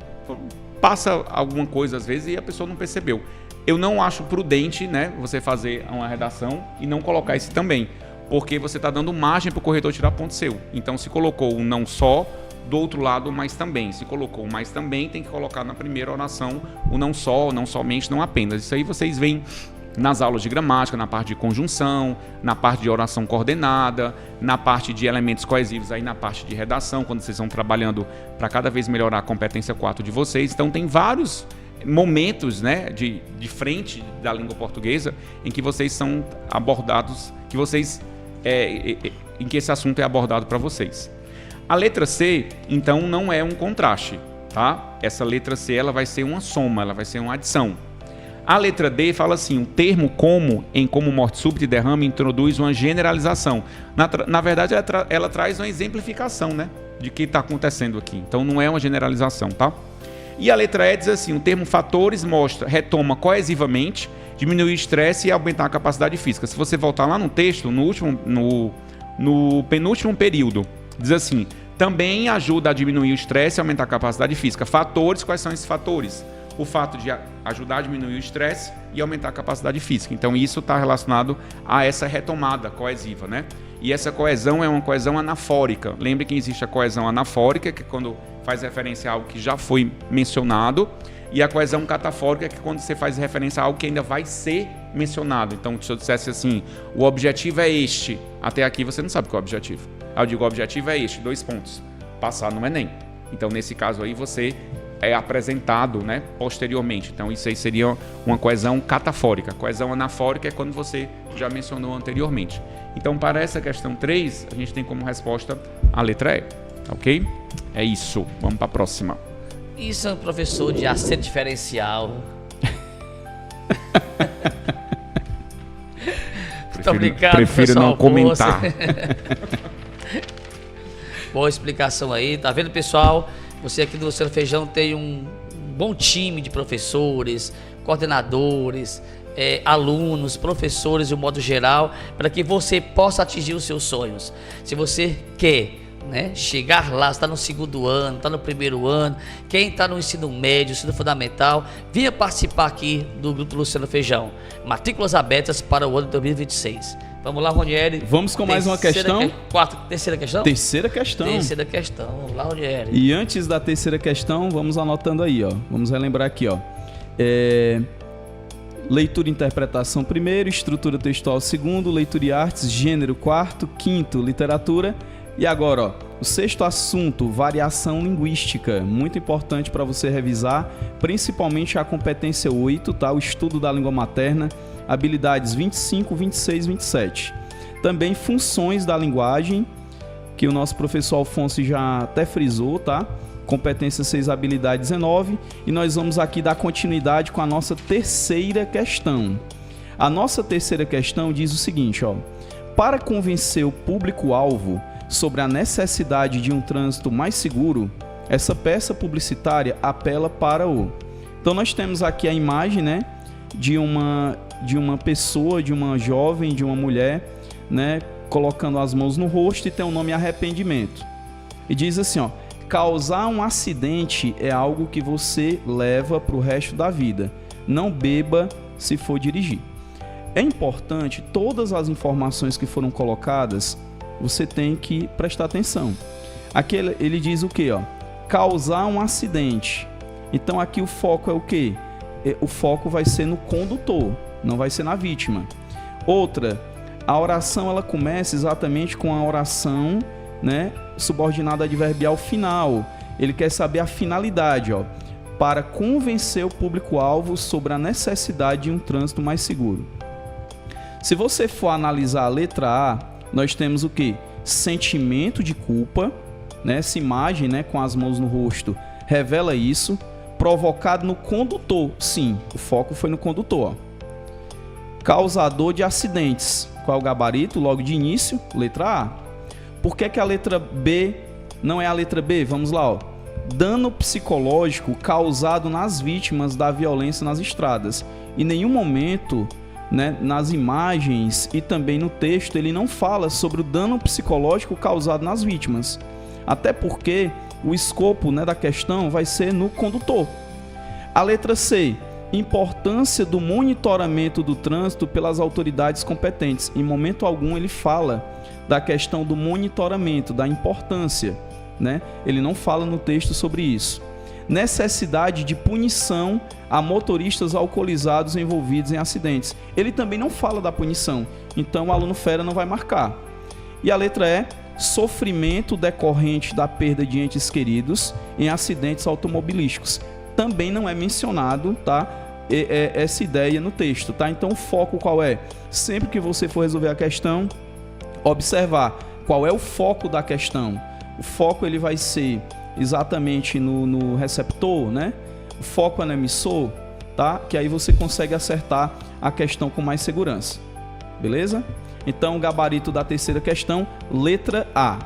passa alguma coisa às vezes e a pessoa não percebeu. Eu não acho prudente, né, você fazer uma redação e não colocar esse também, porque você está dando margem para o corretor tirar ponto seu. Então, se colocou o não só, do outro lado o mais também. Se colocou o mais também, tem que colocar na primeira oração o não só, não somente, não apenas. Isso aí vocês veem nas aulas de gramática, na parte de conjunção, na parte de oração coordenada, na parte de elementos coesivos, aí na parte de redação, quando vocês estão trabalhando para cada vez melhorar a competência 4 de vocês. Então, tem vários momentos, né, de frente da língua portuguesa em que vocês são abordados, que vocês em que esse assunto é abordado para vocês. A letra C, então, não é um contraste, tá? Essa letra C, ela vai ser uma soma, ela vai ser uma adição. A letra D fala assim: o termo como, em como morte súbita e derrame, introduz uma generalização. Na verdade, ela traz uma exemplificação, né, de que está acontecendo aqui. Então, não é uma generalização, tá? E a letra E diz assim: o termo fatores retoma coesivamente, diminuir o estresse e aumentar a capacidade física. Se você voltar lá no texto, no penúltimo período, diz assim: também ajuda a diminuir o estresse e aumentar a capacidade física. Fatores, quais são esses fatores? O fato de ajudar a diminuir o estresse e aumentar a capacidade física. Então isso está relacionado a essa retomada coesiva, né? E essa coesão é uma coesão anafórica. Lembre que existe a coesão anafórica, que é quando faz referência a algo que já foi mencionado, E a coesão catafórica, que é quando você faz referência a algo que ainda vai ser mencionado. Então, se eu dissesse assim, o objetivo é este, até aqui você não sabe qual é o objetivo. Aí eu digo, o objetivo é este, 2 pontos. Passar no Enem. Então, nesse caso aí, você é apresentado, né, posteriormente. Então, isso aí seria uma coesão catafórica. Coesão anafórica é quando você já mencionou anteriormente. Então, para essa questão 3, a gente tem como resposta a letra E. Ok? É isso. Vamos para a próxima. Isso é um professor de acento diferencial. Muito obrigado, prefiro não comentar. Boa explicação aí. Tá vendo, pessoal? Você aqui do Luciano Feijão tem um bom time de professores, coordenadores, alunos, professores de um modo geral, para que você possa atingir os seus sonhos. Se você quer, né, chegar lá, está no 2º ano, está no 1º ano, quem está no ensino médio, ensino fundamental, venha participar aqui do Grupo Luciano Feijão. Matrículas abertas para o ano de 2026. Vamos lá, Ronieri. Vamos com mais uma questão. Terceira questão? Terceira questão. Terceira questão. Vamos lá, Ronieri. E antes da terceira questão, vamos anotando aí, ó. Vamos relembrar aqui, ó. Leitura e interpretação primeiro, estrutura textual segundo, leitura e artes, gênero quarto, quinto, literatura. E agora, ó, o 6º assunto, variação linguística. Muito importante para você revisar, principalmente a competência 8, tá? O estudo da língua materna. Habilidades 25, 26, 27. Também funções da linguagem, que o nosso professor Alfonso já até frisou, tá? Competência 6, habilidade 19. E nós vamos aqui dar continuidade com a nossa terceira questão. A nossa terceira questão diz o seguinte, ó. Para convencer o público-alvo sobre a necessidade de um trânsito mais seguro, essa peça publicitária apela para o... Então nós temos aqui a imagem, né, de uma pessoa, de uma jovem, de uma mulher, né, colocando as mãos no rosto, e tem o nome arrependimento. E diz assim, ó, causar um acidente é algo que você leva para o resto da vida. Não beba se for dirigir. É importante, todas as informações que foram colocadas, você tem que prestar atenção. Aqui ele diz o quê, ó? Causar um acidente. Então aqui o foco é o quê? O foco vai ser no condutor, não vai ser na vítima. Outra, a oração ela começa exatamente com a oração, né, subordinada adverbial final. Ele quer saber a finalidade, ó, para convencer o público-alvo sobre a necessidade de um trânsito mais seguro. Se você for analisar a letra A, nós temos o quê? Sentimento de culpa, né? Essa imagem, né, com as mãos no rosto revela isso. Provocado no condutor. Sim, o foco foi no condutor. Ó. Causador de acidentes. Qual é o gabarito? Logo de início, letra A. Por que a letra B não é a letra B? Vamos lá. Ó. Dano psicológico causado nas vítimas da violência nas estradas. Em nenhum momento, né, nas imagens e também no texto, ele não fala sobre o dano psicológico causado nas vítimas. Até porque o escopo, né, da questão vai ser no condutor. A letra C, importância do monitoramento do trânsito pelas autoridades competentes. Em momento algum ele fala da questão do monitoramento, da importância, né? Ele não fala no texto sobre isso. Necessidade de punição a motoristas alcoolizados envolvidos em acidentes. Ele também não fala da punição, então o aluno fera não vai marcar. E a letra E, sofrimento decorrente da perda de entes queridos em acidentes automobilísticos. Também não é mencionado, tá? Essa ideia no texto, tá? Então o foco qual é? Sempre que você for resolver a questão, observar qual é o foco da questão. O foco ele vai ser exatamente no receptor, né? O foco é no emissor, tá? Que aí você consegue acertar a questão com mais segurança. Beleza? Então, o gabarito da terceira questão, letra A.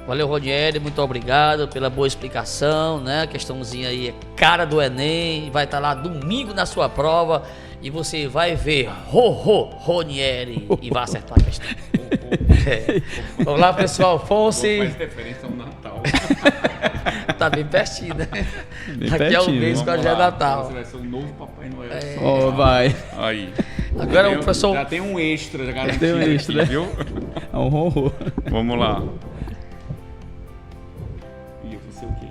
Valeu, Ronieri, muito obrigado pela boa explicação, né? A questãozinha aí é cara do Enem, vai estar lá domingo na sua prova e você vai ver Ronieri e vai acertar a questão. Vamos lá, pessoal, Fonse. Faz referência ao Natal. Tá bem pertinho, né? Bem Daqui pertinho. a um mês que já é Natal. Você vai ser o novo Papai Noel. Ó, vai. Aí. Agora o professor... Já tem um extra garantido Tem um extra, aqui, viu? É um horror. Vamos lá. E você o quê?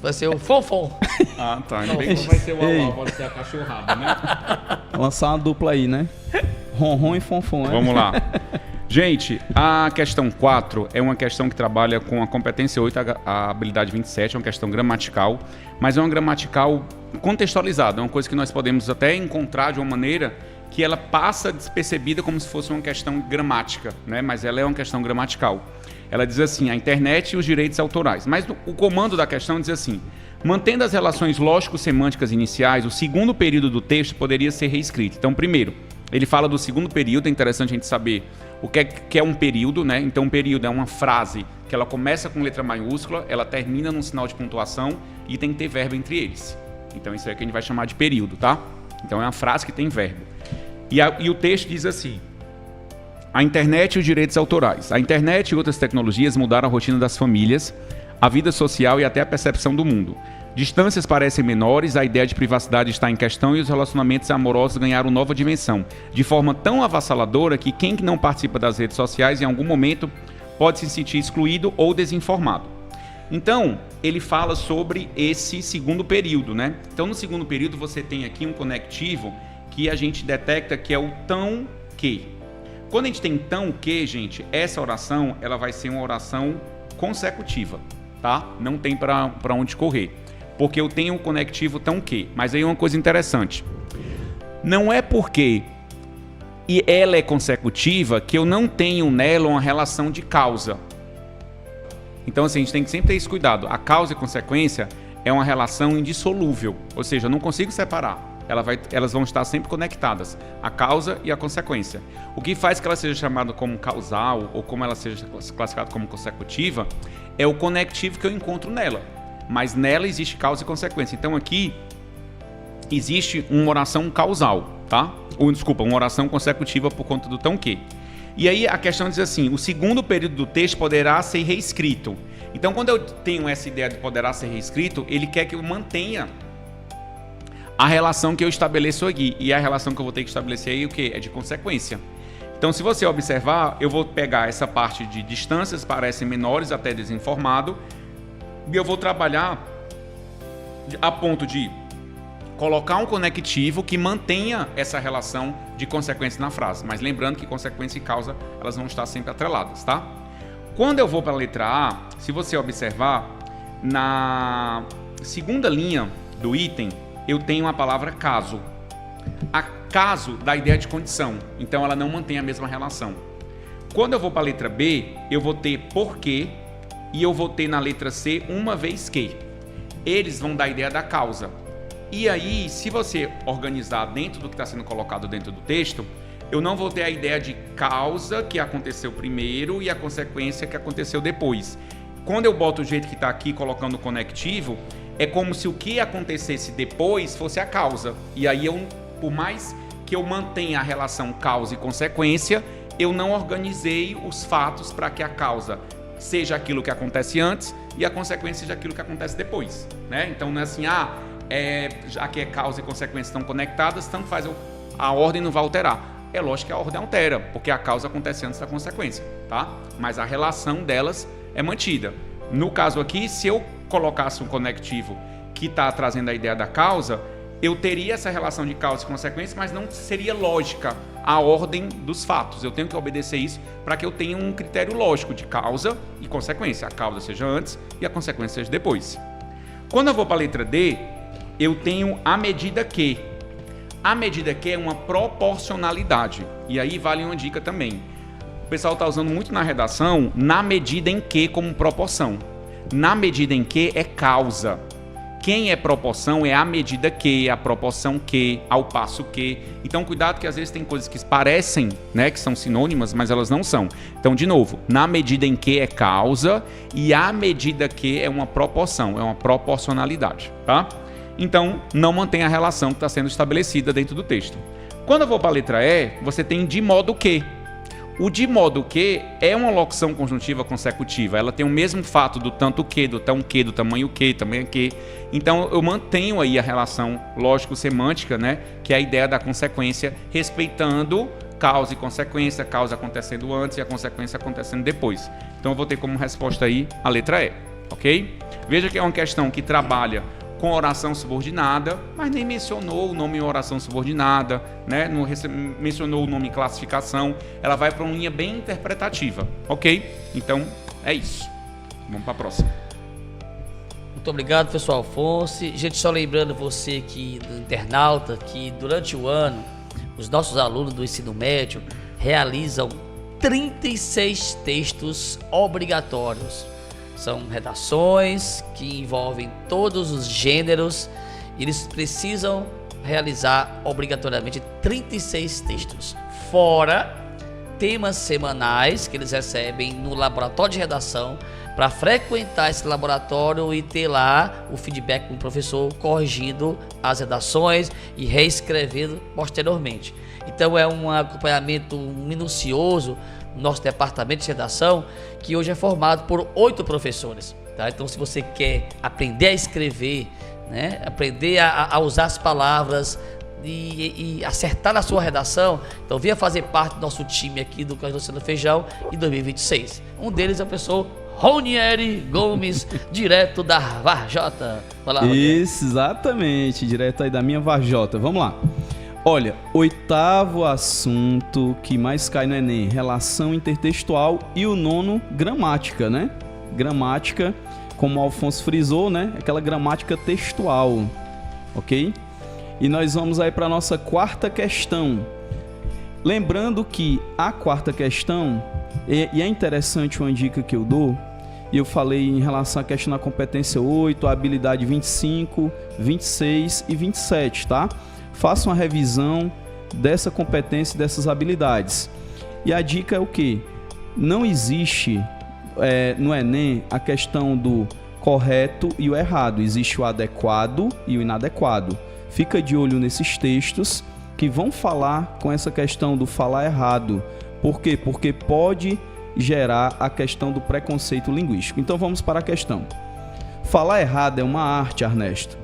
Vai ser o Fonfon. Ah, tá. Ainda bem que não vai ser o Uau, pode ser a cachorrada, né? Lançar uma dupla aí, né? Ronron e Fonfon, né? Vamos lá. Gente, a questão 4 é uma questão que trabalha com a competência 8, a habilidade 27, é uma questão gramatical, mas é uma gramatical contextualizada, é uma coisa que nós podemos até encontrar de uma maneira que ela passa despercebida como se fosse uma questão gramática, né? Mas ela é uma questão gramatical. Ela diz assim, a internet e os direitos autorais. Mas o comando da questão diz assim, mantendo as relações lógico-semânticas iniciais, o segundo período do texto poderia ser reescrito. Então, primeiro, ele fala do segundo período, é interessante a gente saber o que é um período, né? Então, um período é uma frase que ela começa com letra maiúscula, ela termina num sinal de pontuação e tem que ter verbo entre eles. Então, isso é o que a gente vai chamar de período, tá? Então, é uma frase que tem verbo. E o texto diz assim, a internet e os direitos autorais. A internet e outras tecnologias mudaram a rotina das famílias, a vida social e até a percepção do mundo. Distâncias parecem menores, a ideia de privacidade está em questão e os relacionamentos amorosos ganharam nova dimensão, de forma tão avassaladora que quem não participa das redes sociais em algum momento pode se sentir excluído ou desinformado. Então, ele fala sobre esse segundo período, né? Então, no segundo período, você tem aqui um conectivo que a gente detecta que é o tão que. Quando a gente tem tão que, gente, essa oração ela vai ser uma oração consecutiva, tá? Não tem para onde correr. Porque eu tenho um conectivo tão que. Mas aí uma coisa interessante. Não é porque ela é consecutiva que eu não tenho nela uma relação de causa. Então, assim, a gente tem que sempre ter esse cuidado. A causa e consequência é uma relação indissolúvel. Ou seja, eu não consigo separar. Elas vão estar sempre conectadas, a causa e a consequência. O que faz que ela seja chamada como causal ou como ela seja classificada como consecutiva é o conectivo que eu encontro nela. Mas nela existe causa e consequência. Então aqui existe uma oração causal, tá? Uma oração consecutiva por conta do tão que. E aí a questão diz assim, o segundo período do texto poderá ser reescrito. Então quando eu tenho essa ideia de poderá ser reescrito, ele quer que eu mantenha a relação que eu estabeleço aqui. E a relação que eu vou ter que estabelecer aí, o que? É de consequência. Então, se você observar, eu vou pegar essa parte de distâncias parecem menores até desinformado, e eu vou trabalhar a ponto de colocar um conectivo que mantenha essa relação de consequência na frase. Mas lembrando que consequência e causa, elas vão estar sempre atreladas, tá? Quando eu vou para a letra A, se você observar, na segunda linha do item, eu tenho a palavra caso. A caso dá a ideia de condição, então ela não mantém a mesma relação. Quando eu vou para a letra B, eu vou ter porque e eu vou ter na letra C uma vez que. Eles vão dar a ideia da causa. E aí, se você organizar dentro do que está sendo colocado dentro do texto, eu não vou ter a ideia de causa que aconteceu primeiro e a consequência que aconteceu depois. Quando eu boto o jeito que está aqui, colocando o conectivo, é como se o que acontecesse depois fosse a causa. E aí, por mais que eu mantenha a relação causa e consequência, eu não organizei os fatos para que a causa seja aquilo que acontece antes e a consequência seja aquilo que acontece depois, né? Então, não é assim, já que causa e consequência estão conectadas, tanto faz, a ordem não vai alterar. É lógico que a ordem altera, porque a causa acontece antes da consequência, tá? Mas a relação delas é mantida. No caso aqui, se eu colocasse um conectivo que está trazendo a ideia da causa, eu teria essa relação de causa e consequência, mas não seria lógica a ordem dos fatos. Eu tenho que obedecer isso para que eu tenha um critério lógico de causa e consequência. A causa seja antes e a consequência seja depois. Quando eu vou para a letra D, eu tenho a medida que. A medida que é uma proporcionalidade. E aí vale uma dica também. O pessoal está usando muito na redação na medida em que como proporção. Na medida em que é causa. Quem é proporção é a medida que, a proporção que, ao passo que. Então, cuidado que às vezes tem coisas que parecem, né, que são sinônimas, mas elas não são. Então, de novo, na medida em que é causa e a medida que é uma proporção, é uma proporcionalidade, tá? Então, não mantém a relação que está sendo estabelecida dentro do texto. Quando eu vou para a letra E, você tem de modo que. O de modo que é uma locução conjuntiva consecutiva. Ela tem o mesmo fato do tanto que, do tão que, do tamanho que, também que. Então, eu mantenho aí a relação lógico-semântica, né? Que é a ideia da consequência, respeitando causa e consequência, causa acontecendo antes e a consequência acontecendo depois. Então, eu vou ter como resposta aí a letra E. ok? Veja que é uma questão que trabalha com oração subordinada, mas nem mencionou o nome oração subordinada, né? Não mencionou o nome classificação, ela vai para uma linha bem interpretativa, ok? Então, é isso. Vamos para a próxima. Muito obrigado, professor Alfonso. Gente, só lembrando você que, do internauta, que durante o ano, os nossos alunos do ensino médio realizam 36 textos obrigatórios. São redações que envolvem todos os gêneros e eles precisam realizar obrigatoriamente 36 textos, fora temas semanais que eles recebem no laboratório de redação para frequentar esse laboratório e ter lá o feedback com o professor corrigindo as redações e reescrevendo posteriormente. Então é um acompanhamento minucioso no nosso departamento de redação, que hoje é formado por 8 professores. Tá? Então, se você quer aprender a escrever, né? Aprender a usar as palavras e acertar na sua redação, então venha fazer parte do nosso time aqui do Carlos Feijão em 2026. Um deles é o professor Ronieri Gomes, direto da Varjota. Vai lá, Ronieri. Exatamente, direto aí da minha Varjota. Vamos lá. Olha, 8º assunto que mais cai no Enem, relação intertextual, e o 9º, gramática, né? Gramática, como o Alfonso frisou, né? Aquela gramática textual, ok? E nós vamos aí para a nossa 4ª questão. Lembrando que a 4ª questão, e é interessante uma dica que eu dou, e eu falei em relação à questão da competência 8, a habilidade 25, 26 e 27, tá? Faça uma revisão dessa competência e dessas habilidades. E a dica é o quê? Não existe no Enem a questão do correto e o errado. Existe o adequado e o inadequado. Fica de olho nesses textos que vão falar com essa questão do falar errado. Por quê? Porque pode gerar a questão do preconceito linguístico. Então vamos para a questão. Falar errado é uma arte, Ernesto.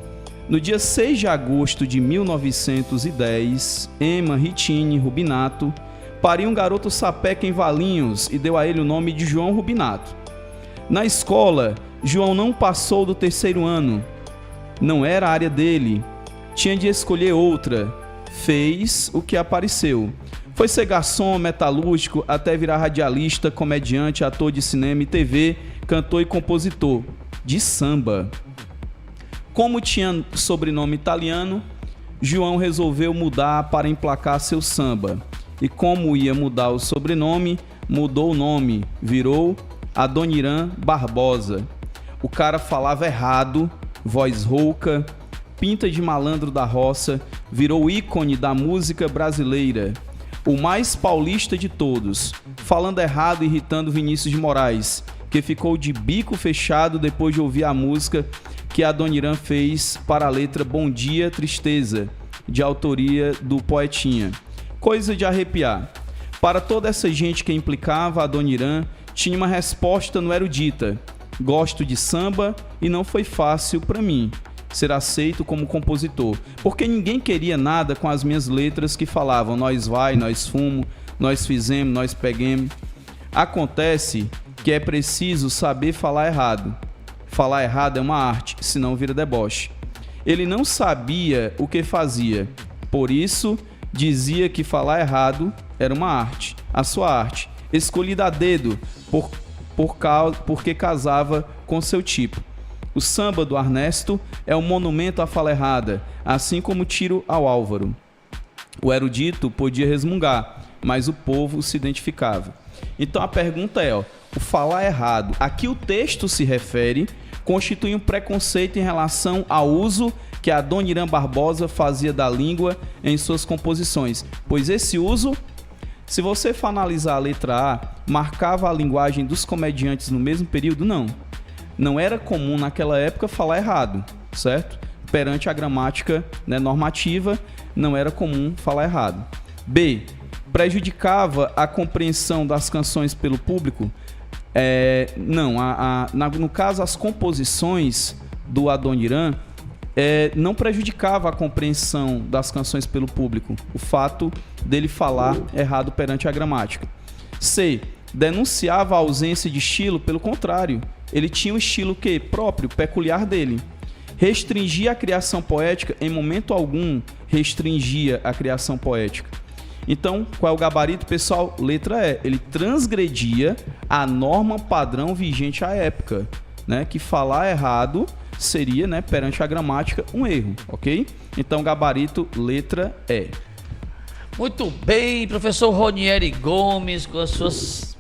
No dia 6 de agosto de 1910, Emma Ritini Rubinato pariu um garoto sapeca em Valinhos e deu a ele o nome de João Rubinato. Na escola, João não passou do 3º ano. Não era a área dele. Tinha de escolher outra. Fez o que apareceu. Foi ser garçom, metalúrgico, até virar radialista, comediante, ator de cinema e TV, cantor e compositor de samba. Como tinha sobrenome italiano, João resolveu mudar para emplacar seu samba. E como ia mudar o sobrenome, mudou o nome, virou Adoniran Barbosa. O cara falava errado, voz rouca, pinta de malandro da roça, virou ícone da música brasileira. O mais paulista de todos, falando errado irritando Vinícius de Moraes, que ficou de bico fechado depois de ouvir a música que Adoniran fez para a letra Bom Dia, Tristeza, de autoria do Poetinha. Coisa de arrepiar. Para toda essa gente que implicava, Adoniran tinha uma resposta no erudita. Gosto de samba e não foi fácil para mim ser aceito como compositor, porque ninguém queria nada com as minhas letras que falavam nós vai, nós fumo, nós fizemos, nós peguemos. Acontece que é preciso saber falar errado. Falar errado é uma arte, senão vira deboche. Ele não sabia o que fazia, por isso dizia que falar errado era uma arte, a sua arte, escolhida a dedo porque casava com seu tipo. O samba do Ernesto é um monumento à fala errada, assim como o tiro ao Álvaro. O erudito podia resmungar, mas o povo se identificava. Então a pergunta é, o falar errado, a que o texto se refere, constitui um preconceito em relação ao uso que Adoniran Barbosa fazia da língua em suas composições, pois esse uso, se você for analisar a letra A, marcava a linguagem dos comediantes no mesmo período? Não era comum naquela época falar errado, certo? Perante a gramática, né, normativa, não era comum falar errado. B, prejudicava a compreensão das canções pelo público? No caso, as composições do Adoniran não prejudicava a compreensão das canções pelo público, o fato dele falar errado perante a gramática. C, denunciava a ausência de estilo, pelo contrário, ele tinha um estilo que próprio, peculiar dele. Restringia a criação poética, em momento algum restringia a criação poética. Então, qual é o gabarito, pessoal? Letra E. Ele transgredia a norma padrão vigente à época, né? Que falar errado seria, né, perante a gramática, um erro, ok? Então, gabarito, letra E. Muito bem, professor Ronieri Gomes, com as suas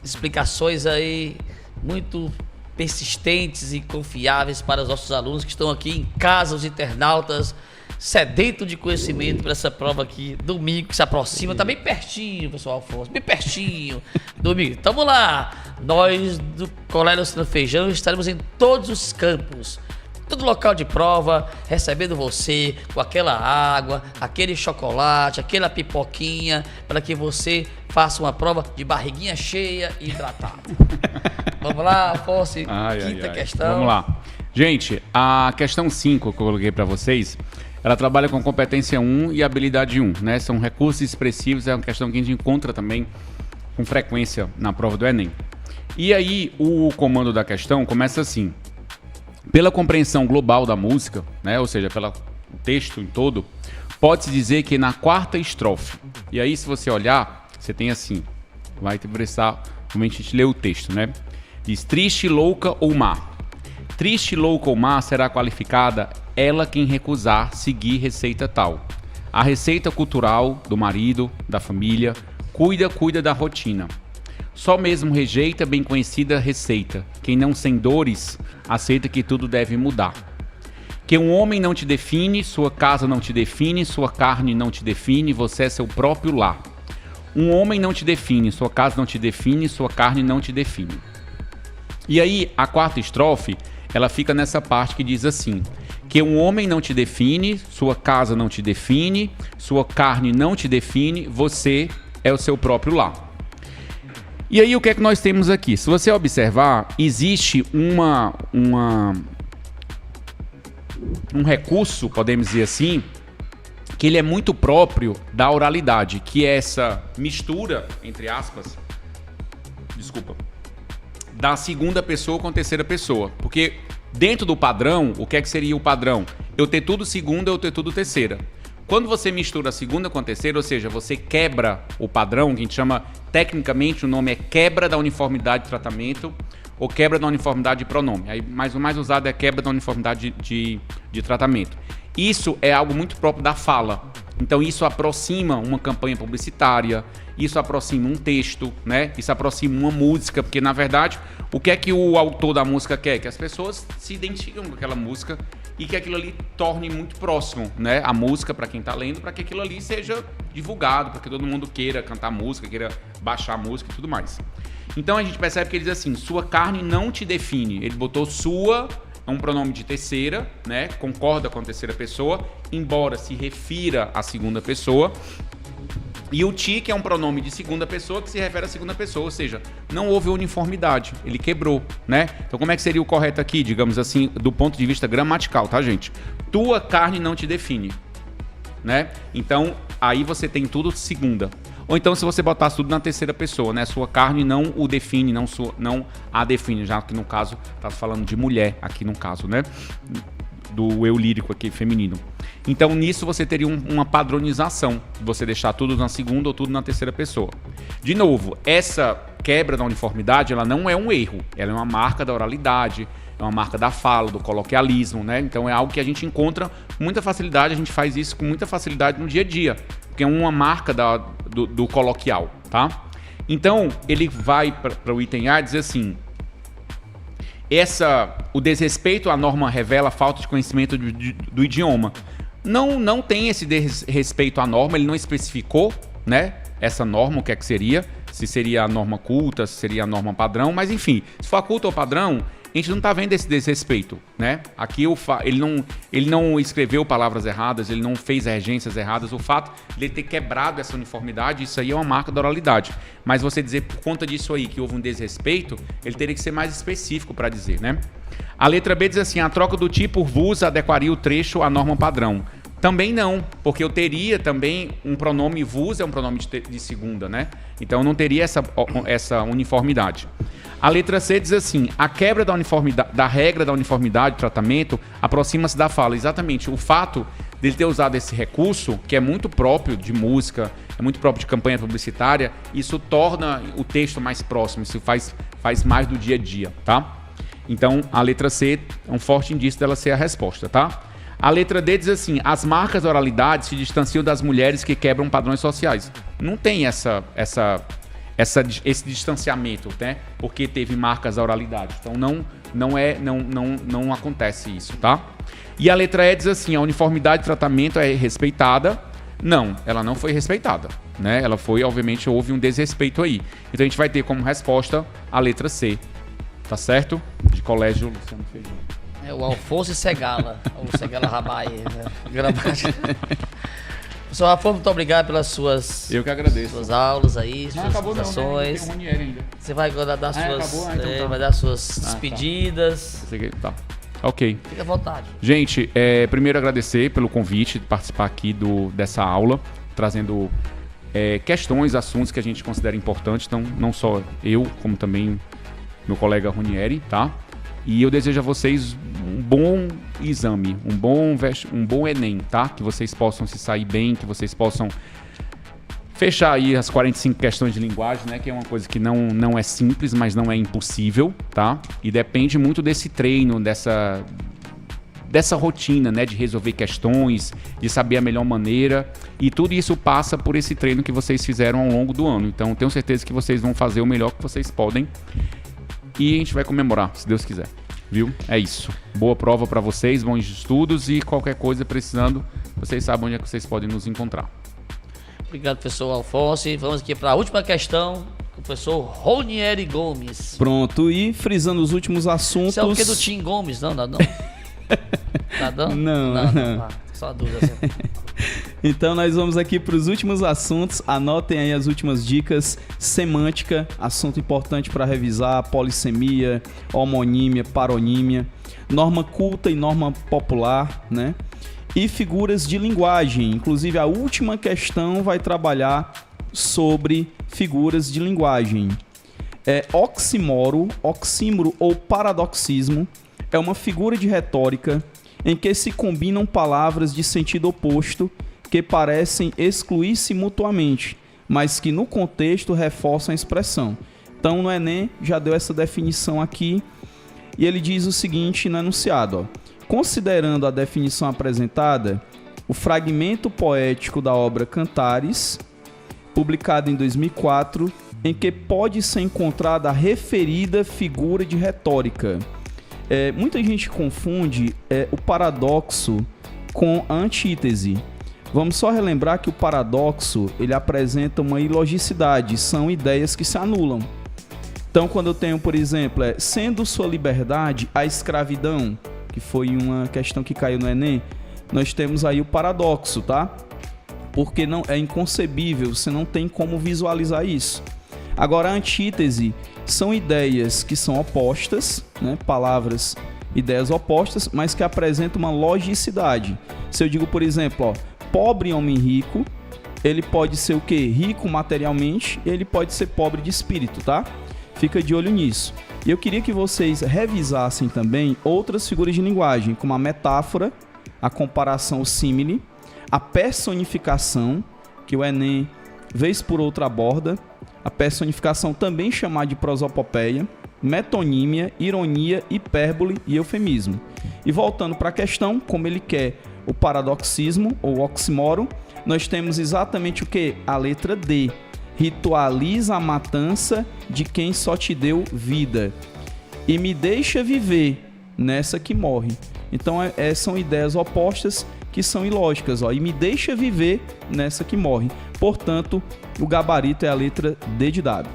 explicações aí muito persistentes e confiáveis para os nossos alunos que estão aqui em casa, os internautas, sedento de conhecimento para essa prova aqui, domingo, que se aproxima, tá bem pertinho, pessoal Afonso, bem pertinho, domingo. Então vamos lá, nós do Colégio Luciano Feijão estaremos em todos os campos, todo local de prova, recebendo você com aquela água, aquele chocolate, aquela pipoquinha, para que você faça uma prova de barriguinha cheia e hidratada. Vamos lá, Afonso, quinta questão. Vamos lá. Gente, a questão 5 que eu coloquei para vocês, ela trabalha com competência 1 e habilidade 1, né? São recursos expressivos, é uma questão que a gente encontra também com frequência na prova do Enem. E aí, o comando da questão começa assim: pela compreensão global da música, né? Ou seja, pelo texto em todo, pode-se dizer que na quarta estrofe, e aí se você olhar, você tem assim, vai te prestar, como a gente lê o texto, né? Diz: triste, louca ou má. Triste, louca ou má será qualificada ela quem recusar seguir receita tal. A receita cultural do marido, da família, cuida da rotina. Só mesmo rejeita bem conhecida receita. Quem não sem dores, aceita que tudo deve mudar. Que um homem não te define, sua casa não te define, sua carne não te define, você é seu próprio lar. Um homem não te define, sua casa não te define, sua carne não te define. E aí, a quarta estrofe, ela fica nessa parte que diz assim: que um homem não te define, sua casa não te define, sua carne não te define, você é o seu próprio lar. E aí, o que é que nós temos aqui? Se você observar, existe um recurso, podemos dizer assim, que ele é muito próprio da oralidade, que é essa mistura, entre aspas, da segunda pessoa com a terceira pessoa. Porque dentro do padrão, o que é que seria o padrão? Eu ter tudo segunda, eu ter tudo terceira. Quando você mistura a segunda com a terceira, ou seja, você quebra o padrão, que a gente chama, tecnicamente o nome é quebra da uniformidade de tratamento ou quebra da uniformidade de pronome. Aí, o mais usado é quebra da uniformidade de tratamento. Isso é algo muito próprio da fala. Então isso aproxima uma campanha publicitária, isso aproxima um texto, né? Isso aproxima uma música, porque na verdade, o que é que o autor da música quer? Que as pessoas se identificam com aquela música e que aquilo ali torne muito próximo, né? A música para quem está lendo, para que aquilo ali seja divulgado, para que todo mundo queira cantar música, queira baixar a música e tudo mais. Então a gente percebe que ele diz assim: sua carne não te define. Ele botou sua, é um pronome de terceira, né? Concorda com a terceira pessoa, embora se refira à segunda pessoa. E o ti, que é um pronome de segunda pessoa, que se refere à segunda pessoa, ou seja, não houve uniformidade, ele quebrou, né? Então como é que seria o correto aqui, digamos assim, do ponto de vista gramatical, tá, gente? Tua carne não te define, né? Então aí você tem tudo segunda. Ou então se você botasse tudo na terceira pessoa, né? Sua carne não o define, não a define, já que no caso tá falando de mulher aqui no caso, né? Do eu lírico aqui feminino. Então nisso você teria uma padronização, você deixar tudo na segunda ou tudo na terceira pessoa. De novo, essa quebra da uniformidade, ela não é um erro, ela é uma marca da oralidade, é uma marca da fala, do coloquialismo, né? Então é algo que a gente encontra com muita facilidade, a gente faz isso com muita facilidade no dia a dia, porque é uma marca do coloquial, tá? Então ele vai para o item A dizer assim: o desrespeito à norma revela a falta de conhecimento do idioma. Não tem esse desrespeito à norma, ele não especificou, né, essa norma, o que é que seria, se seria a norma culta, se seria a norma padrão, mas enfim, se for a culta ou padrão, a gente não está vendo esse desrespeito, né? Aqui ele não escreveu palavras erradas, ele não fez regências erradas, o fato de ele ter quebrado essa uniformidade, isso aí é uma marca da oralidade. Mas você dizer por conta disso aí que houve um desrespeito, ele teria que ser mais específico para dizer, né? A letra B diz assim: a troca do ti por vos adequaria o trecho à norma padrão. Também não, porque eu teria também um pronome vos, é um pronome de segunda, né? Então eu não teria essa uniformidade. A letra C diz assim: a quebra da regra da uniformidade de tratamento aproxima-se da fala. Exatamente, o fato dele ter usado esse recurso, que é muito próprio de música, é muito próprio de campanha publicitária, isso torna o texto mais próximo, isso faz mais do dia a dia, tá? Então, a letra C é um forte indício dela ser a resposta, tá? A letra D diz assim: as marcas da oralidade se distanciam das mulheres que quebram padrões sociais. Não tem esse distanciamento, né? Porque teve marcas da oralidade. Então, não acontece isso, tá? E a letra E diz assim: a uniformidade de tratamento é respeitada. Não, ela não foi respeitada, né? Ela foi, obviamente, houve um desrespeito aí. Então, a gente vai ter como resposta a letra C, tá certo? De Colégio Luciano Feijão. É o Alfonso e Segala, ou Segala Rabai, né? Professor Afonso, muito obrigado pelas suas, eu que agradeço. Suas aulas aí, não, suas apresentações. Não, né? Ainda. Você vai dar suas, então vai dar suas despedidas. Tá. Ok. Fique à vontade. Gente, primeiro agradecer pelo convite de participar aqui dessa aula, trazendo questões, assuntos que a gente considera importantes. Então, não só eu, como também meu colega Ronieri, tá? E eu desejo a vocês um bom exame, um bom Enem, tá? Que vocês possam se sair bem, que vocês possam fechar aí as 45 questões de linguagem, né? Que é uma coisa que não é simples, mas não é impossível, tá? E depende muito desse treino, dessa rotina, né? De resolver questões, de saber a melhor maneira. E tudo isso passa por esse treino que vocês fizeram ao longo do ano. Então, tenho certeza que vocês vão fazer o melhor que vocês podem. E a gente vai comemorar, se Deus quiser. Viu? É isso. Boa prova para vocês, bons estudos e qualquer coisa precisando, vocês sabem onde é que vocês podem nos encontrar. Obrigado, professor Alfonso. E vamos aqui para a última questão, com o professor Ronieri Gomes. Pronto, e frisando os últimos assuntos... Isso é o que do Tim Gomes? Não. Tá dando? Não. Só a dúvida. Assim. Então nós vamos aqui para os últimos assuntos. Anotem aí as últimas dicas. Semântica, assunto importante para revisar: polissemia, homonímia, paronímia, norma culta e norma popular, né? E figuras de linguagem. Inclusive a última questão vai trabalhar sobre figuras de linguagem. Oxímoro ou paradoxismo é uma figura de retórica em que se combinam palavras de sentido oposto que parecem excluir-se mutuamente, mas que no contexto reforçam a expressão. Então no Enem já deu essa definição aqui, e ele diz o seguinte no enunciado: considerando a definição apresentada, o fragmento poético da obra Cantares, publicado em 2004, em que pode ser encontrada a referida figura de retórica. Muita gente confunde o paradoxo com a antítese. Vamos só relembrar que o paradoxo ele apresenta uma ilogicidade, são ideias que se anulam. Então, quando eu tenho, por exemplo, sendo sua liberdade a escravidão, que foi uma questão que caiu no Enem, nós temos aí o paradoxo, tá? Porque não é inconcebível, você não tem como visualizar isso. Agora, a antítese são ideias que são opostas, né? Palavras, ideias opostas, mas que apresentam uma logicidade. Se eu digo, por exemplo, pobre homem rico, ele pode ser o quê? Rico materialmente, ele pode ser pobre de espírito, tá? Fica de olho nisso. E eu queria que vocês revisassem também outras figuras de linguagem, como a metáfora, a comparação, o símile, a personificação, que o Enem, vez por outra, aborda, a personificação também chamada de prosopopeia, metonímia, ironia, hipérbole e eufemismo. E voltando para a questão, como ele quer o paradoxismo ou oxímoro, nós temos exatamente o que? A letra D. Ritualiza a matança de quem só te deu vida e me deixa viver nessa que morre. Então são ideias opostas que são ilógicas, e me deixa viver nessa que morre. Portanto, o gabarito é a letra D de dado.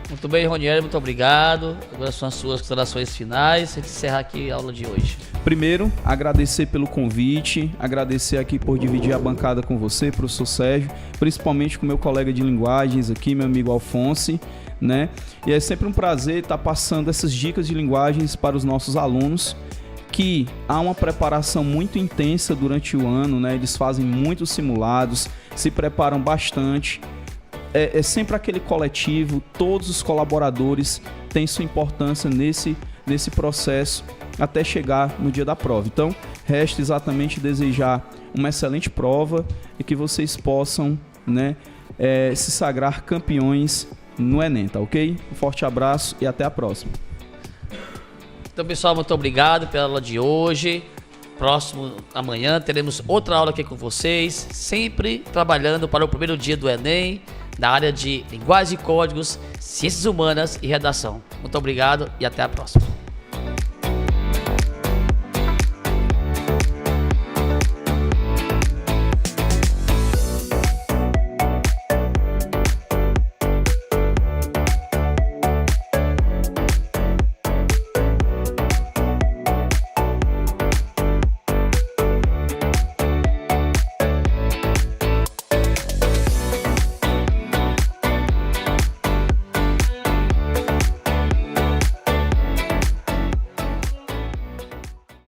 Muito bem, Ronieri, muito obrigado. Agora são as suas considerações finais. A gente encerra aqui a aula de hoje. Primeiro, agradecer pelo convite, agradecer aqui por dividir a bancada com você, professor Sérgio, principalmente com meu colega de linguagens aqui, meu amigo Alfonso, né? E é sempre um prazer estar passando essas dicas de linguagens para os nossos alunos. que há uma preparação muito intensa durante o ano, né? Eles fazem muitos simulados, se preparam bastante. É sempre aquele coletivo, todos os colaboradores têm sua importância nesse processo até chegar no dia da prova. Então, resta exatamente desejar uma excelente prova e que vocês possam, né, se sagrar campeões no Enem, tá ok? Um forte abraço e até a próxima. Então, pessoal, muito obrigado pela aula de hoje. Amanhã teremos outra aula aqui com vocês, sempre trabalhando para o primeiro dia do Enem, na área de linguagem e códigos, ciências humanas e redação. Muito obrigado e até a próxima.